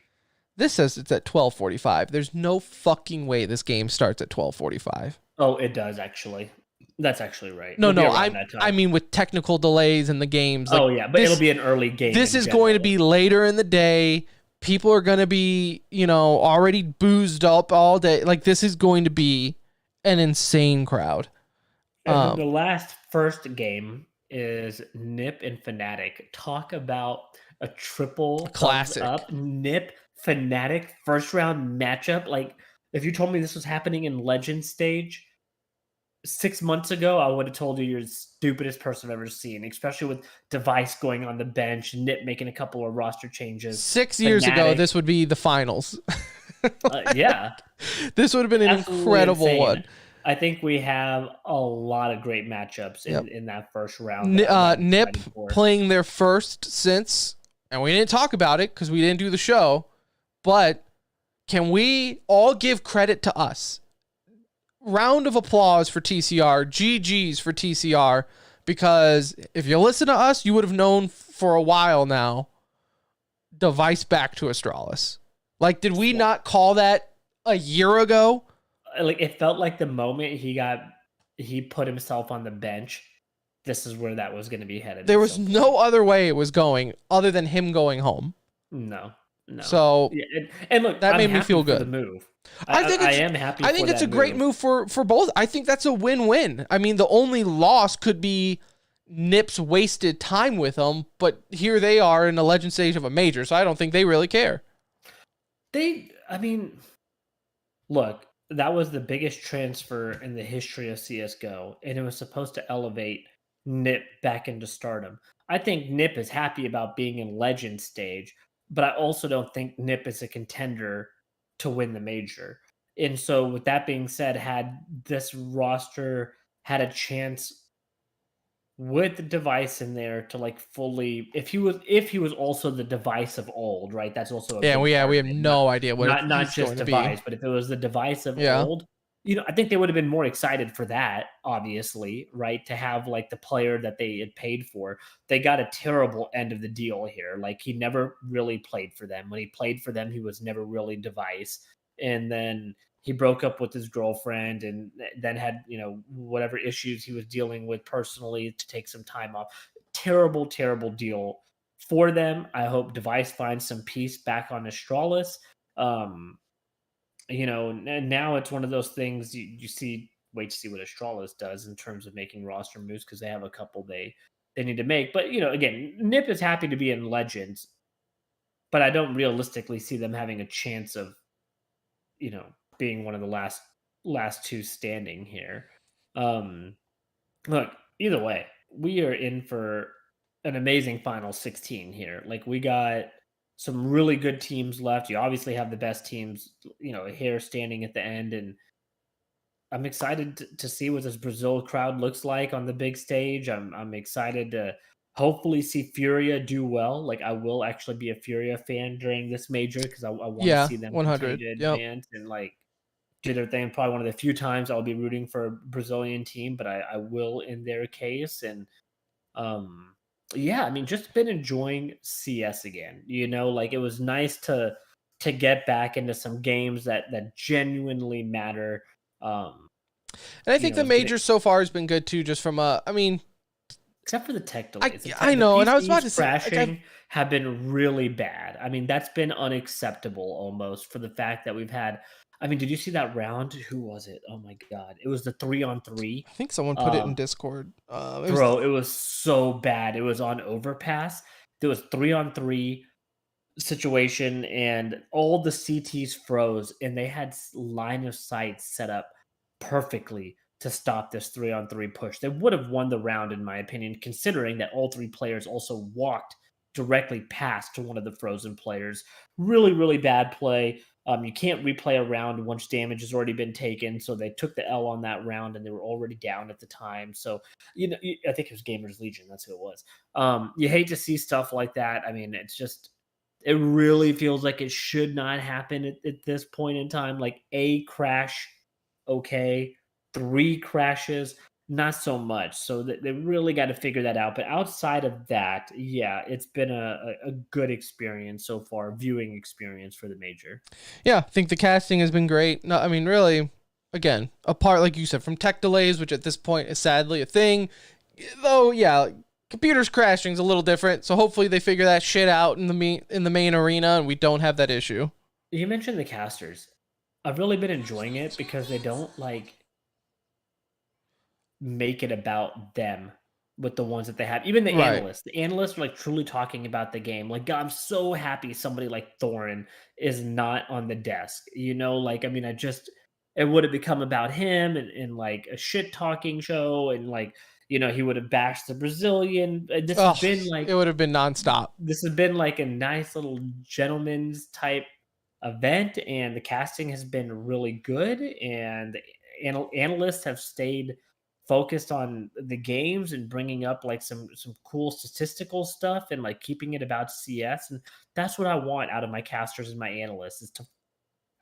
This says it's at 12:45. There's no fucking way this game starts at 12:45. Oh, it does actually. That's actually right. No, I mean with technical delays in the games. Like, but it'll be an early game. This is going to be later in the day. People are going to be, already boozed up all day. Like, this is going to be an insane crowd. And the last first game is Nip and Fnatic. Talk about a triple classic up. Nip Fnatic first round matchup. Like, if you told me this was happening in Legend stage 6 months ago, I would have told you you're the stupidest person I've ever seen, especially with Device going on the bench, Nip making a couple of roster changes. 6 years ago, this would be the finals. Yeah. This would have been an incredible one. I think we have a lot of great matchups in that first round. Nip playing their first since, and we didn't talk about it because we didn't do the show, but can we all give credit to us? Round of applause for TCR, GG's for TCR, because if you listen to us, you would have known for a while now, Device back to Astralis. Like, did we not call that a year ago? Like, it felt like the moment he put himself on the bench, this is where that was going to be headed. There was no other way it was going other than him going home. No. So, and look, that made me feel good. The move. I am happy. I think it's a great move for both. I think that's a win-win. I mean, the only loss could be Nip's wasted time with him, but here they are in the legend stage of a major, so I don't think they really care. Look, that was the biggest transfer in the history of CSGO, and it was supposed to elevate Nip back into stardom. I think Nip is happy about being in legend stage, but I also don't think Nip is a contender to win the major. And so with that being said, had this roster had a chance with the Device in there to like fully, if he was also the Device of old, right? That's also we have no idea what not just Device, but if it was the Device of old, I think they would have been more excited for that, obviously, right? To have like the player that they had paid for. They got a terrible end of the deal here. Like, he never really played for them. When he played for them, he was never really Device. And then he broke up with his girlfriend and then had, whatever issues he was dealing with personally to take some time off. Terrible, terrible deal for them. I hope Device finds some peace back on Astralis. And now it's one of those things you see. Wait to see what Astralis does in terms of making roster moves, because they have a couple they need to make. But again, Nip is happy to be in Legends, but I don't realistically see them having a chance of being one of the last two standing here. Look, either way, we are in for an amazing final 16 here. Like, we got some really good teams left. You obviously have the best teams, here standing at the end, and I'm excited to see what this Brazil crowd looks like on the big stage. I'm excited to hopefully see Furia do well. Like, I will actually be a Furia fan during this major because I want to see them 100 continue to advance and like do their thing. Probably one of the few times I'll be rooting for a Brazilian team, but I will in their case. And just been enjoying CS again. Like, it was nice to get back into some games that genuinely matter. And I think the major so far has been good too, just from except for the tech delays. I know, and I was about to say, crashing have been really bad. I mean, that's been unacceptable almost, for the fact that we've had. I mean, did you see that round? Who was it? Oh my god, it was the 3-on-3. I think someone put it in Discord. It was so bad. It was on Overpass. There was 3-on-3 situation, and all the CTs froze, and they had line of sight set up perfectly to stop this 3-on-3 push. They would have won the round, in my opinion, considering that all three players also walked directly past to one of the frozen players. Really, really bad play. You can't replay a round once damage has already been taken. So they took the L on that round, and they were already down at the time. So, I think it was Gamers Legion. That's who it was. You hate to see stuff like that. I mean, it's just, It really feels like it should not happen at this point in time. Like a crash, okay. 3 crashes, not so much. So they really got to figure that out. But outside of that, yeah, it's been a good experience so far, viewing experience for the major. Yeah, I think the casting has been great. No, I mean, really, again, apart, like you said, from tech delays, which at this point is sadly a thing. Though, yeah, computers crashing is a little different. So hopefully they figure that shit out in the main arena, and we don't have that issue. You mentioned the casters. I've really been enjoying it because they don't like make it about them with the ones that they have. Even the Right. analysts. The analysts are like truly talking about the game. Like, God, I'm so happy somebody like Thorin is not on the desk. You know, like I mean, it would have become about him and like a shit talking show and like, you know, he would have bashed the Brazilian. This Oh, has been like it would have been nonstop. this has been like a nice little gentleman's type event, and the casting has been really good, and analysts have stayed focused on the games and bringing up like some cool statistical stuff and like keeping it about CS. And that's what I want out of my casters and my analysts, is to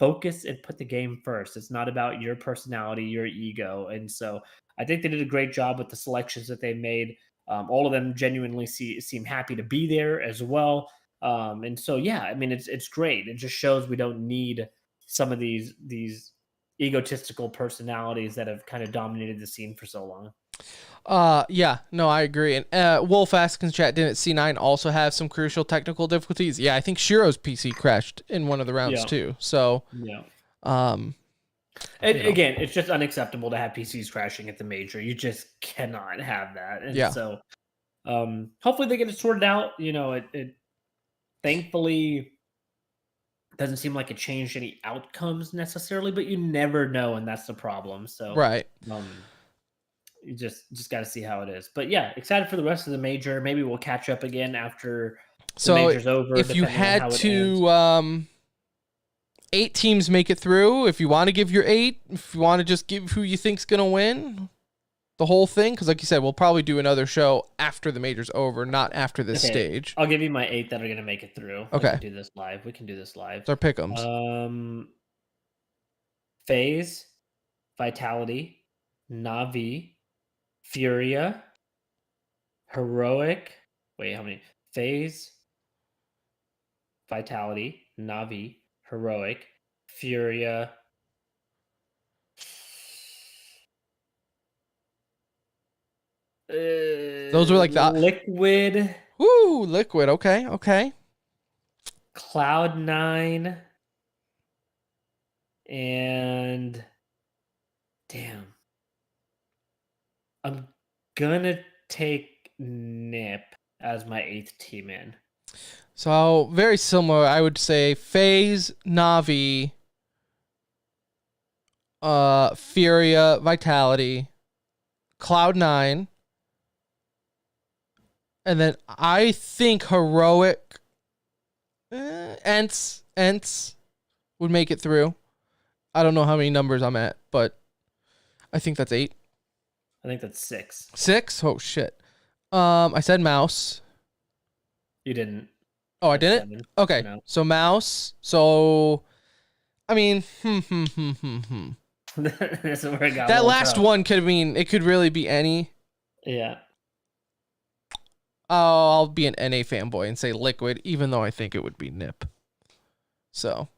focus and put the game first. It's not about your personality, your ego. And so I think they did a great job with the selections that they made. All of them genuinely seem happy to be there as well. And so yeah, I mean it's great. It just shows we don't need some of these egotistical personalities that have kind of dominated the scene for so long. Yeah, no, I agree. And Wolf asks in chat, didn't C9 also have some crucial technical difficulties? Yeah, I think Shiro's PC crashed in one of the rounds too. So, yeah. And again, it's just unacceptable to have PCs crashing at the major. You just cannot have that. And so hopefully they get it sorted out. You know, it thankfully doesn't seem like it changed any outcomes necessarily, but you never know, and that's the problem. So right. You just got to see how it is. But yeah, excited for the rest of the major. Maybe we'll catch up again after the major's over. If you had to 8 teams make it through, if you want to give your 8, if you want to just give who you think's going to win the whole thing, because like you said, we'll probably do another show after the major's over, not after this stage. I'll give you my 8 that are going to make it through. Okay. We can do this live. It's our pick'ems. FaZe, Vitality, Na'Vi, Furia, Heroic. Wait, how many? FaZe, Vitality, Na'Vi, Heroic, Furia. Those were like the Liquid. Woo, Liquid. Okay. Cloud9 and damn. I'm gonna take Nip as my 8th team in. So very similar. I would say FaZe, Na'Vi, Furia, Vitality, Cloud9, and then I think Heroic, Ents would make it through. I don't know how many numbers I'm at, but I think that's 8. I think that's 6. 6? Oh shit. I said Mouse. You didn't. Oh, I didn't? 7. Okay. No. So Mouse. So I mean, That's where it got that last tough. one could mean it could really be any. Yeah. Oh, I'll be an NA fanboy and say Liquid, even though I think it would be Nip. So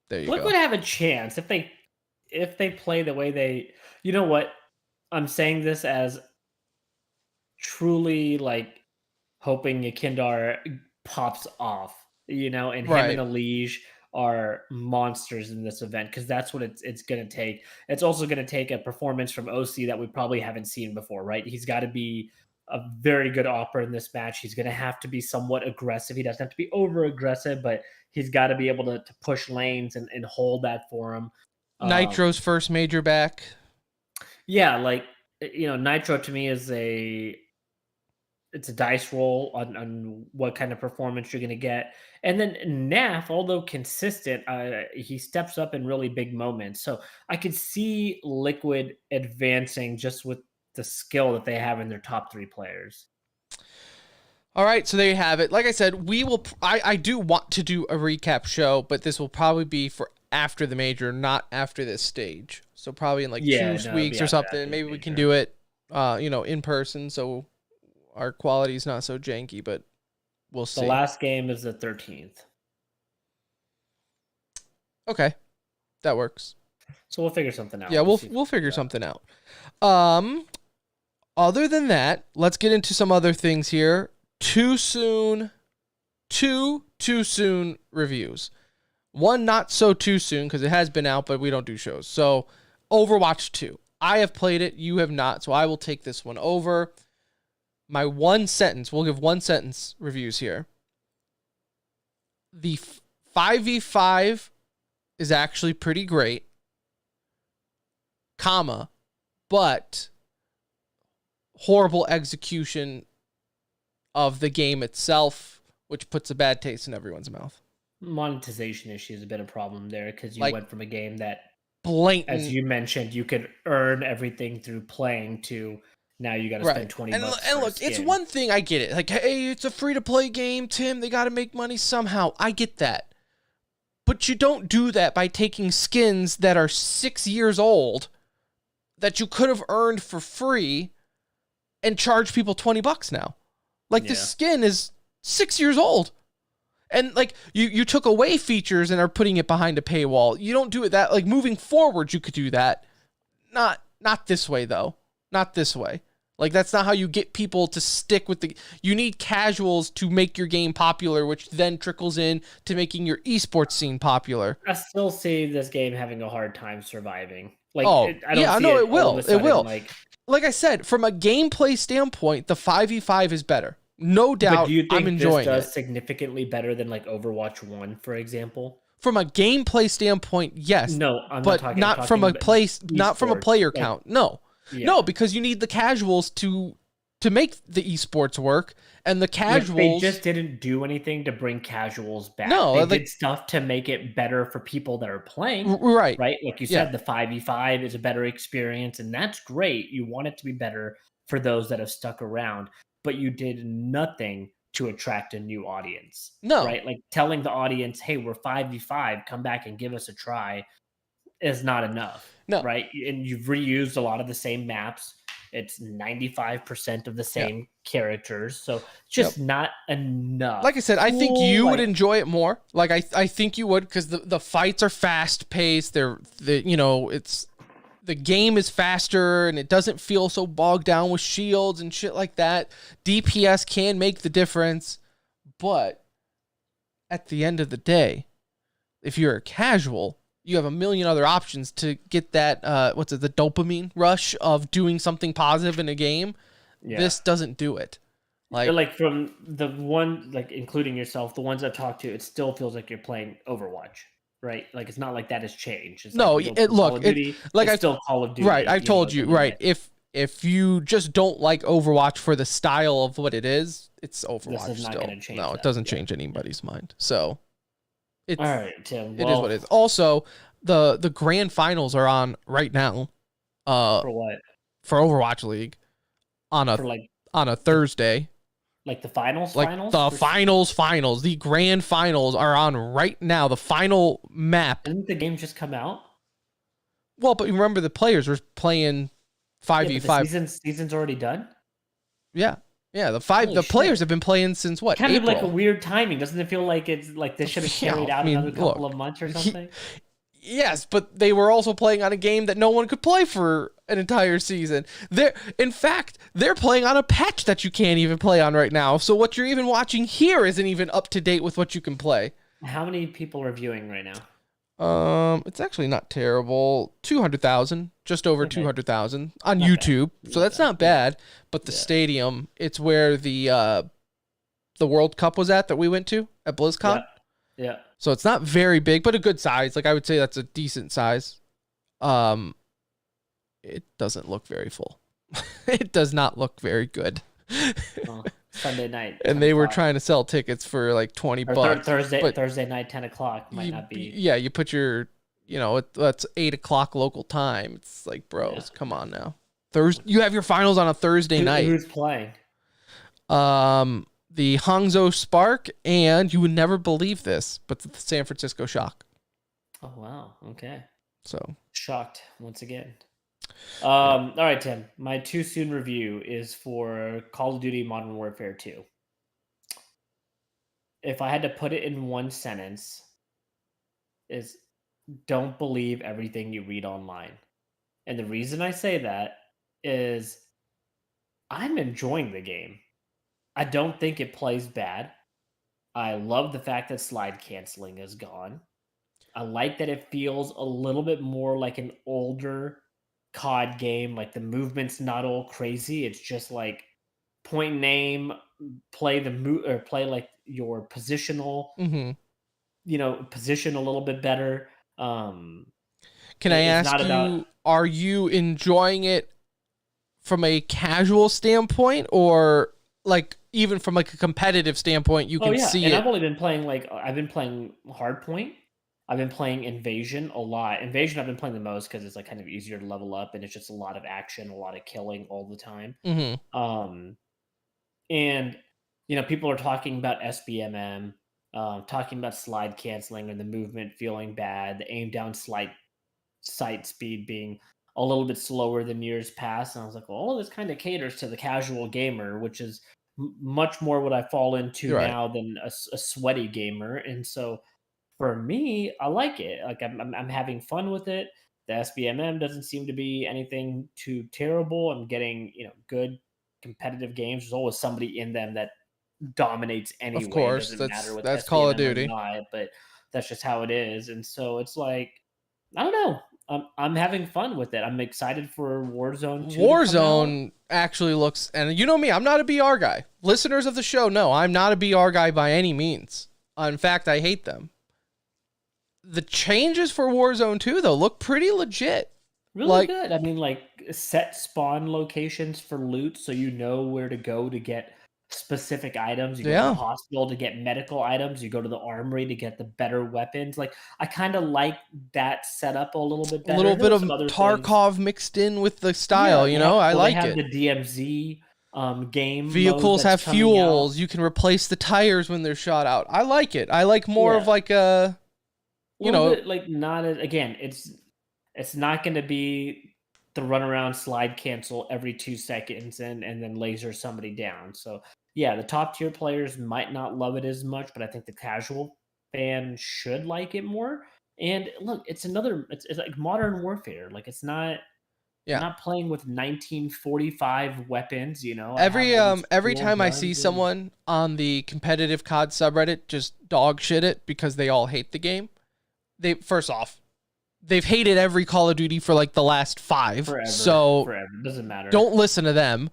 there you go. Liquid have a chance if they play the way they. You know what? I'm saying this as truly like hoping Yakindar pops off, you know, and him and Elige are monsters in this event, because that's what it's going to take. It's also going to take a performance from OC that we probably haven't seen before, right? He's got to be a very good opera in this match. He's going to have to be somewhat aggressive. He doesn't have to be over aggressive, but he's got to be able to push lanes and hold that for him. Nitro's first major back. Yeah, like, you know, Nitro to me is it's a dice roll on what kind of performance you're going to get. And then Naf, although consistent, he steps up in really big moments. So I could see Liquid advancing just with the skill that they have in their top 3 players. All right, so there you have it. Like I said, we will. I do want to do a recap show, but this will probably be for after the major, not after this stage. So probably in like Yeah, 2 no, weeks yeah, or something. after the Maybe we can major. do it, in person, so our quality's not so janky. But we'll The see. last game is the 13th. Okay, that works. So we'll figure something out. Yeah, We'll see if we'll we can figure do that. something out. Other than that, let's get into some other things here. Too soon reviews. One not so too soon because it has been out, but we don't do shows. So Overwatch 2. I have played it. You have not. So I will take this one over. My one sentence. We'll give one sentence reviews here. The 5v5 is actually pretty great, but horrible execution of the game itself, which puts a bad taste in everyone's mouth. Monetization issue is a bit of a problem there because you Like, went from a game that, blatant, as you mentioned, you could earn everything through playing to now you got to spend 20 bucks. And for look, a it's skin. one thing, I get it. Like, hey, it's a free-to-play game, Tim. They got to make money somehow. I get that. But you don't do that by taking skins that are 6 years old that you could have earned for free and charge people $20 now. Like, the skin is 6 years old. And like you took away features and are putting it behind a paywall. You don't do it that, like, moving forward you could do that. Not this way though. Not this way. Like, that's not how you get people to stick with you need casuals to make your game popular, which then trickles in to making your esports scene popular. I still see this game having a hard time surviving. Like, I don't see it will. It will. Like I said, from a gameplay standpoint, the 5v5 is better. No doubt. But do you think I'm enjoying this does it. significantly better than like Overwatch 1, for example? From a gameplay standpoint, yes. No, I'm but not talking. not from a player count. No. Yeah. No, because you need the casuals to make the esports work, and the casuals, they just didn't do anything to bring casuals back. No, they did stuff to make it better for people that are playing. Right. Like you said, the 5v5 is a better experience, and that's great. You want it to be better for those that have stuck around, but you did nothing to attract a new audience. No. Right? Like telling the audience, hey, we're 5v5, come back and give us a try, is not enough. No. Right? And you've reused a lot of the same maps. It's 95% of the same characters. So just not enough. Like I said, I think you would enjoy it more. Like, I think you would, because the fights are fast paced. It's the game is faster and it doesn't feel so bogged down with shields and shit like that. DPS can make the difference, but at the end of the day, if you're a casual, you have a million other options to get that, the dopamine rush of doing something positive in a game. Yeah. This doesn't do it. Like from the one, like including yourself, the ones I've talked to, it still feels like you're playing Overwatch, right? Like, it's not like that has changed. It's no, like it's still Call of Duty. Right, I've told you, right. If you just don't like Overwatch for the style of what it is, it's Overwatch this is not still. Change no, that. It doesn't change anybody's mind. So all right, Tim. It is what it is. Also, the grand finals are on right now. For what? For Overwatch League on a Thursday. Like the finals? The finals. The grand finals are on right now. The final map. Didn't the game just come out? Well, but remember, the players were playing 5v5. The season's already done? Yeah. Yeah, the players have been playing since what? Kind April. of like a weird timing. Doesn't it feel like it's like they should have carried out another couple of months or something? Yes, but they were also playing on a game that no one could play for an entire season. In fact, they're playing on a patch that you can't even play on right now. So what you're even watching here isn't even up to date with what you can play. How many people are viewing right now? It's actually not terrible. 200,000, just over 200,000 on YouTube. So that's not bad. But the stadium, it's where the World Cup was at that we went to at BlizzCon. Yeah. So it's not very big, but a good size. Like, I would say that's a decent size. It doesn't look very full. It does not look very good. Sunday night. And they were trying to sell tickets for like $20. Thursday night, 10 o'clock might not be. Yeah, you put your, that's 8 o'clock local time. It's like, bros, come on now. You have your finals on a Thursday night. Who's playing? the Hangzhou Spark, and you would never believe this, but the San Francisco Shock. Oh, wow. Okay. So Shocked once again. All right, Tim. My too soon review is for Call of Duty Modern Warfare 2. If I had to put it in one sentence, is don't believe everything you read online. And the reason I say that is I'm enjoying the game. I don't think it plays bad. I love the fact that slide canceling is gone. I like that it feels a little bit more like an older COD game. Like the movement's not all crazy. It's just like point and aim, play the move or play like your positional, position a little bit better. Can I It's ask not about. you, are you enjoying it from a casual standpoint, or like even from like a competitive standpoint, you Oh can yeah, see and it? I've only been playing I've been playing Hardpoint. I've been playing Invasion a lot. Invasion I've been playing the most because it's like kind of easier to level up and it's just a lot of action, a lot of killing all the time. Um, and people are talking about SBMM, talking about slide canceling and the movement feeling bad, the aim down sight speed being a little bit slower than years past. And I was like, well, all of this kind of caters to the casual gamer, which is much more what I fall into Right. now than a sweaty gamer. And so for me, I like it. Like I'm having fun with it. The SBMM doesn't seem to be anything too terrible. I'm getting good competitive games. There's always somebody in them that dominates Of anyway. It course, doesn't matter with that's Call of SBMM or Duty. not, but that's just how it is. And so it's like I don't know. I'm having fun with it. I'm excited for Warzone 2 to come out. Warzone actually looks, and you know me, I'm not a BR guy. Listeners of the show know I'm not a BR guy by any means. In fact, I hate them. The changes for Warzone 2, though, look pretty legit. Really good. I mean, like set spawn locations for loot so you know where to go to get specific items. You go to the hospital to get medical items. You go to the armory to get the better weapons. Like I kind of like that setup a little bit A better. little bit of Some other Tarkov things. mixed in with the style, I They like have it. the DMZ game. Vehicles mode have that's coming fuels. out. You can replace the tires when they're shot out. I like it. I like more of like a, little bit like not as again. It's not going to be the run around slide cancel every 2 seconds and then laser somebody down. So yeah, the top tier players might not love it as much, but I think the casual fan should like it more. And look, it's like modern warfare. Like it's not. I'm not playing with 1945 weapons. Every time I see someone on the competitive COD subreddit just dog shit it because they all hate the game, they've hated every Call of Duty for like the last 5. Forever. Doesn't matter. Don't listen to them.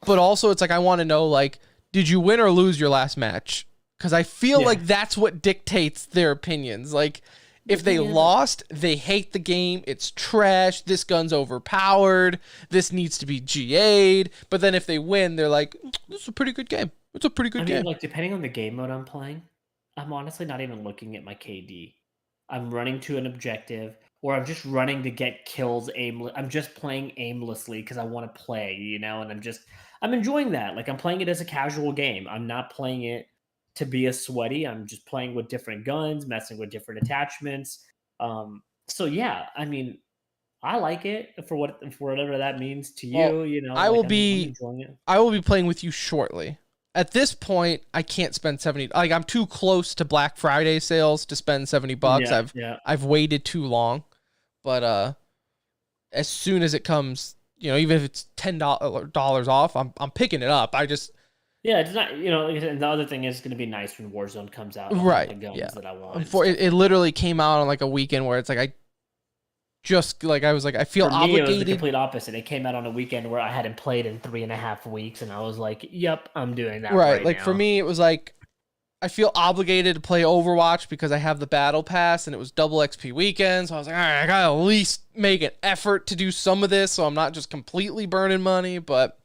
But also it's like I want to know, like, did you win or lose your last match? Because I feel like that's what dictates their opinions. Like if they lost, they hate the game. It's trash. This gun's overpowered. This needs to be GA'd. But then if they win, they're like, this is a pretty good game. It's a pretty good game. Like depending on the game mode I'm playing, I'm honestly not even looking at my KD. I'm running to an objective, or I'm just running to get kills I'm just playing aimlessly because I want to play, and I'm enjoying that. Like I'm playing it as a casual game. I'm not playing it to be a sweaty. I'm just playing with different guns, messing with different attachments. So yeah, I mean, I like it for whatever that means to you. Well, I'm enjoying it. I will be playing with you shortly. At this point, I can't spend 70. Like I'm too close to Black Friday sales to spend $70. I've waited too long, but as soon as it comes, even if it's $10 off, I'm picking it up. It's not, and the other thing is going to be nice when Warzone comes out. Right. The guns that I want. It literally came out on like a weekend where it's like I feel For me, obligated. It was the complete opposite. It came out on a weekend where I hadn't played in 3.5 weeks, and I was like, "Yep, I'm doing that." Right. Like now. for me, it was like I feel obligated to play Overwatch because I have the battle pass, and it was double XP weekend. So I was like, all right, I gotta at least make an effort to do some of this, so I'm not just completely burning money. But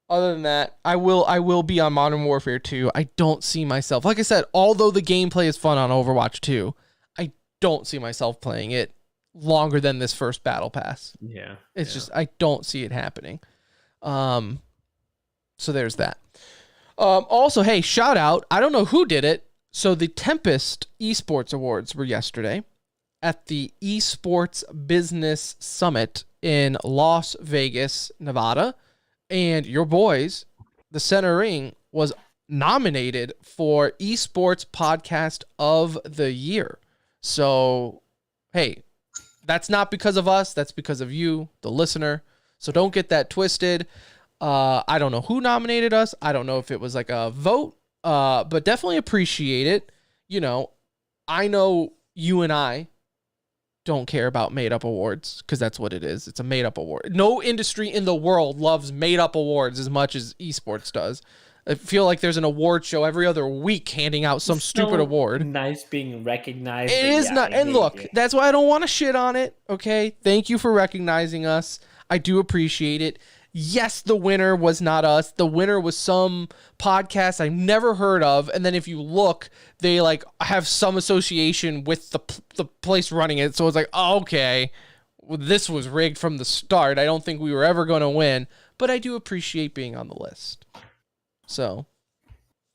other than that, I will be on Modern Warfare 2. I don't see myself, like I said, although the gameplay is fun on Overwatch 2, I don't see myself playing it longer than this first battle pass. It's just I don't see it happening. So there's that. Also, hey, shout out. I don't know who did it. So the Tempest Esports Awards were yesterday at the Esports Business Summit in Las Vegas, Nevada. And your boys, the Center Ring, was nominated for Esports Podcast of the Year. So, hey, that's not because of us. That's because of you, the listener. So don't get that twisted. I don't know who nominated us. I don't know if it was like a vote, but definitely appreciate it. You know, I know you and I don't care about made-up awards because that's what it is. It's a made-up award. No industry in the world loves made-up awards as much as esports does. I feel like there's an award show every other week handing out some stupid award. Nice being recognized. It is not. And look, that's why I don't want to shit on it. Okay. Thank you for recognizing us. I do appreciate it. Yes, the winner was not us. The winner was some podcast I never heard of. And then if you look, they like have some association with the place running it. So it's like, oh, okay, well, this was rigged from the start. I don't think we were ever going to win, but I do appreciate being on the list. So,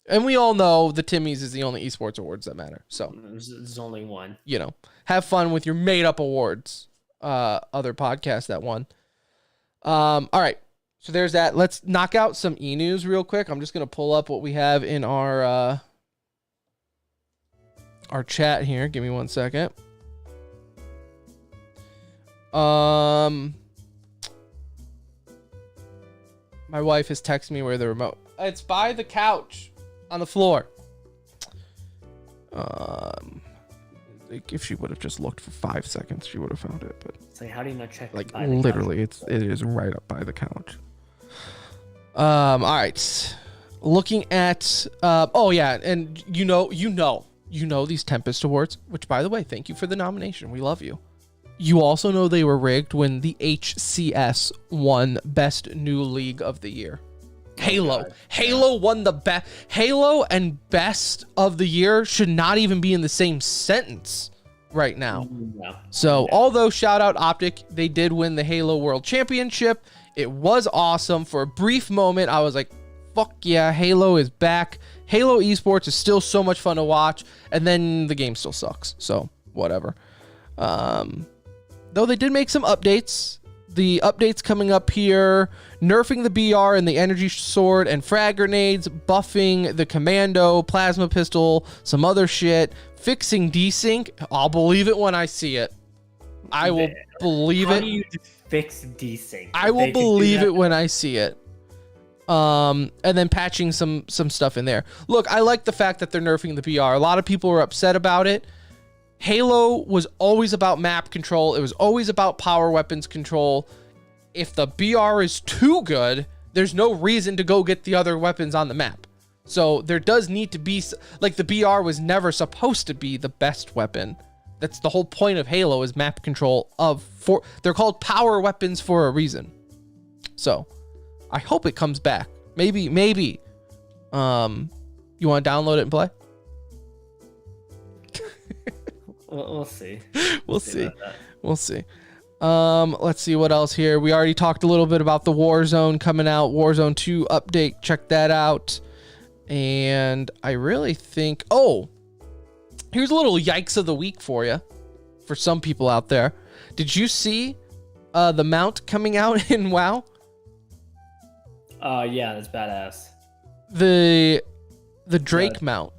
and we all know the Timmys is the only esports awards that matter. So there's only one. You know, have fun with your made up awards. Other podcasts that won. All right. So there's that. Let's knock out some e-news real quick. I'm just going to pull up what we have in our chat here. Give me 1 second. My wife has texted me where the remote. It's by the couch on the floor. If she would have just looked for 5 seconds, she would have found it. But it's like, how do you not check? Like literally, it is right up by the couch. All right. Looking at oh yeah, and you know these Tempest Awards, which by the way, thank you for the nomination. We love you. You also know they were rigged when the HCS won Best New League of the Year. Halo. Halo won the best. Halo and Best of the Year should not even be in the same sentence right now. No. So, although shout out Optic, they did win the Halo World Championship. It was awesome. For a brief moment, I was like, fuck yeah, Halo is back. Halo esports is still so much fun to watch. And then the game still sucks. So, whatever. Though they did make some updates. The updates coming up here, nerfing the BR and the energy sword and frag grenades, buffing the commando, plasma pistol, some other shit, fixing desync. I'll believe it when I see it. I will believe it. How do you fix desync? I will believe it when I see it. And then patching some stuff in there. Look, I like the fact that they're nerfing the BR. A lot of people were upset about it. Halo was always about map control. It was always about power weapons control. If the BR is too good, there's no reason to go get the other weapons on the map. So there does need to be, like, the BR was never supposed to be the best weapon. That's the whole point of Halo, is map control they're called power weapons for a reason. So I hope it comes back. Maybe. You want to download it and play? We'll see. We'll see. Let's see what else here. We already talked a little bit about the Warzone coming out. Warzone 2 update. Check that out. And I really think... Oh, here's a little yikes of the week for you. For some people out there. Did you see the mount coming out in WoW? Yeah, that's badass. The Drake mount.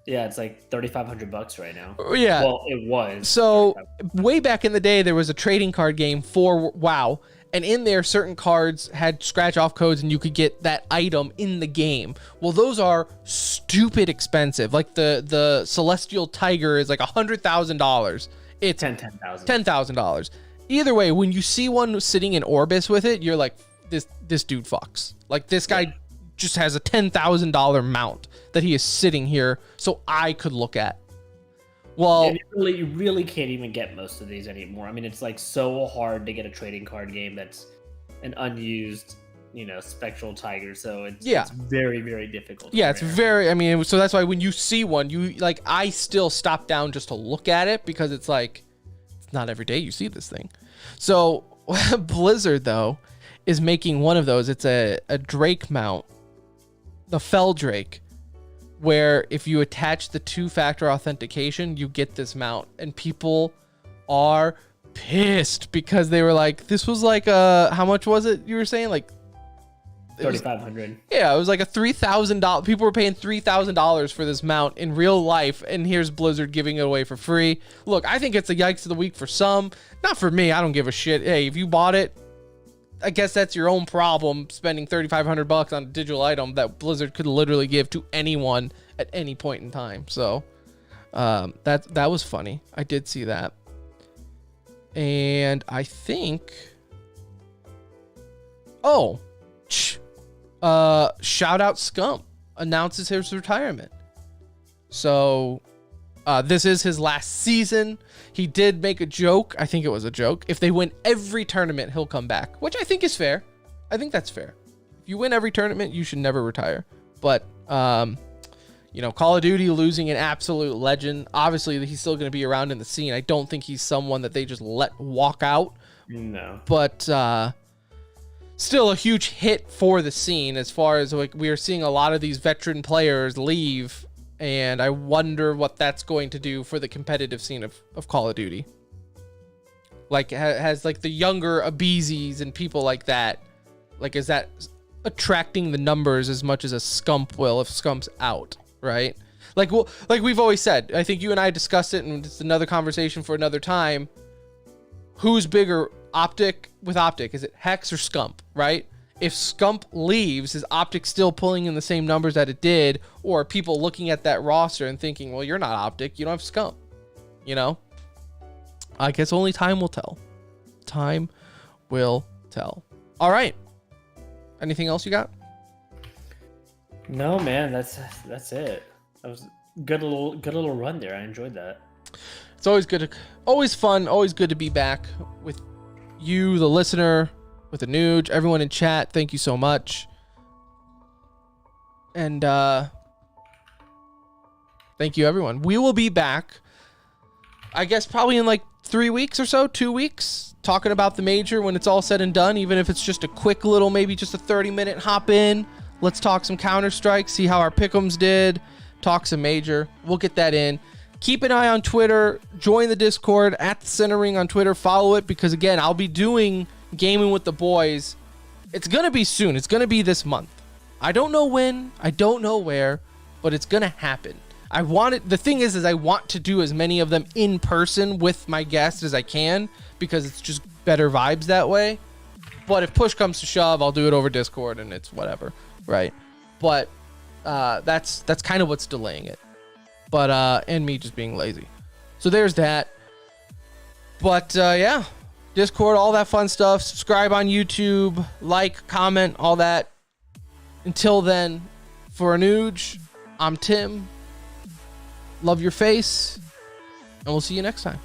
Yeah, it's like $3,500 right now. Yeah. Well, it was. So way back in the day, there was a trading card game for WoW, and in there, certain cards had scratch-off codes, and you could get that item in the game. Well, those are stupid expensive. Like the Celestial Tiger is like $100,000. It's $10,000. Either way, when you see one sitting in Orbis with it, you're like, this dude fucks. Like, this guy just has a $10,000 mount that he is sitting here so I could look at. Well, and you really can't even get most of these anymore. I mean, it's like so hard to get a trading card game that's an unused, Spectral Tiger. So it's very, very difficult. Yeah, it's very, so that's why when you see one, I still stop down just to look at it, because it's like, it's not every day you see this thing. So Blizzard, though, is making one of those. It's a Drake mount. the Feldrake, where if you attach the 2-factor authentication, you get this mount, and people are pissed because they were like, this was like how much was it? You were saying like $3,500. Yeah, it was like a $3,000. People were paying $3,000 for this mount in real life, and here's Blizzard giving it away for free. Look, I think it's a yikes of the week for some, not for me. I don't give a shit. Hey, if you bought it, I guess that's your own problem. Spending $3,500 on a digital item that Blizzard could literally give to anyone at any point in time. So that was funny. I did see that, and I think. Oh. Shout out Scump announces his retirement. So this is his last season. He did make a joke. I think it was a joke. If they win every tournament, he'll come back, which I think is fair. I think that's fair. If you win every tournament, you should never retire. But Call of Duty losing an absolute legend. Obviously, he's still going to be around in the scene. I don't think he's someone that they just let walk out. No. But still a huge hit for the scene, as far as like we are seeing a lot of these veteran players leave, and I wonder what that's going to do for the competitive scene of Call of Duty. Like has like the younger Abeezys and people like that, like is that attracting the numbers as much as a Scump will if Scump's out, right? Like we've always said, I think you and I discussed it, and it's another conversation for another time. Who's bigger? Optic with Optic, is it Hex or Scump, right? If Scump leaves, is Optic still pulling in the same numbers that it did, or are people looking at that roster and thinking, well, you're not Optic, you don't have Scump, I guess only time will tell. Time will tell. All right, anything else you got? No, man, that's it. That was good little run there. I enjoyed that. It's always fun, always good to be back with you, the listener, with the Nuge, everyone in chat. Thank you so much. And thank you, everyone. We will be back, I guess, probably in like 3 weeks or so, 2 weeks, talking about the major when it's all said and done, even if it's just a quick little, maybe just a 30-minute hop in. Let's talk some Counter-Strike, see how our pick'ems did, talk some major. We'll get that in. Keep an eye on Twitter. Join the Discord at the Center Ring on Twitter. Follow it because, again, I'll be doing Gaming with the Boys. It's going to be soon. It's going to be this month. I don't know when. I don't know where. But it's going to happen. The thing is I want to do as many of them in person with my guests as I can because it's just better vibes that way. But if push comes to shove, I'll do it over Discord and it's whatever, right? But that's kind of what's delaying it. But and me just being lazy. So there's that. But yeah, Discord, all that fun stuff. Subscribe on YouTube, like, comment, all that. Until then, for Anuj, I'm Tim. Love your face, and we'll see you next time.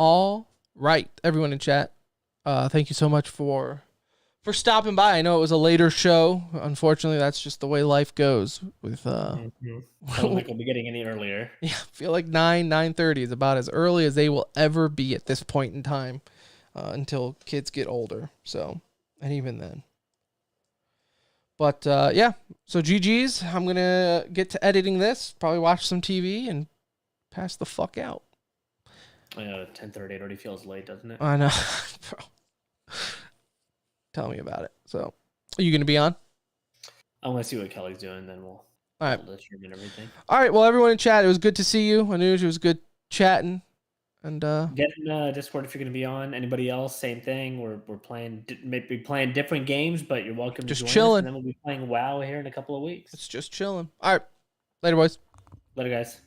All right, everyone in chat, thank you so much for stopping by. I know it was a later show. Unfortunately, that's just the way life goes. With I don't think we'll be getting any earlier. Yeah, I feel like 9:30 is about as early as they will ever be at this point in time, until kids get older. So, and even then. But yeah, so GG's. I'm gonna get to editing this. Probably watch some TV and pass the fuck out. 10:30. It already feels late, doesn't it? I know, bro. Tell me about it. So, are you going to be on? I'm going to see what Kelly's doing, then we'll all right. stream and everything. All right. Well, everyone in chat, it was good to see you. Anuj, it was good chatting. And get in Discord if you're going to be on. Anybody else, same thing. We're playing, maybe playing different games, but you're welcome to just join chilling. us. And then we'll be playing WoW here in a couple of weeks. It's just chilling. All right. Later, boys. Later, guys.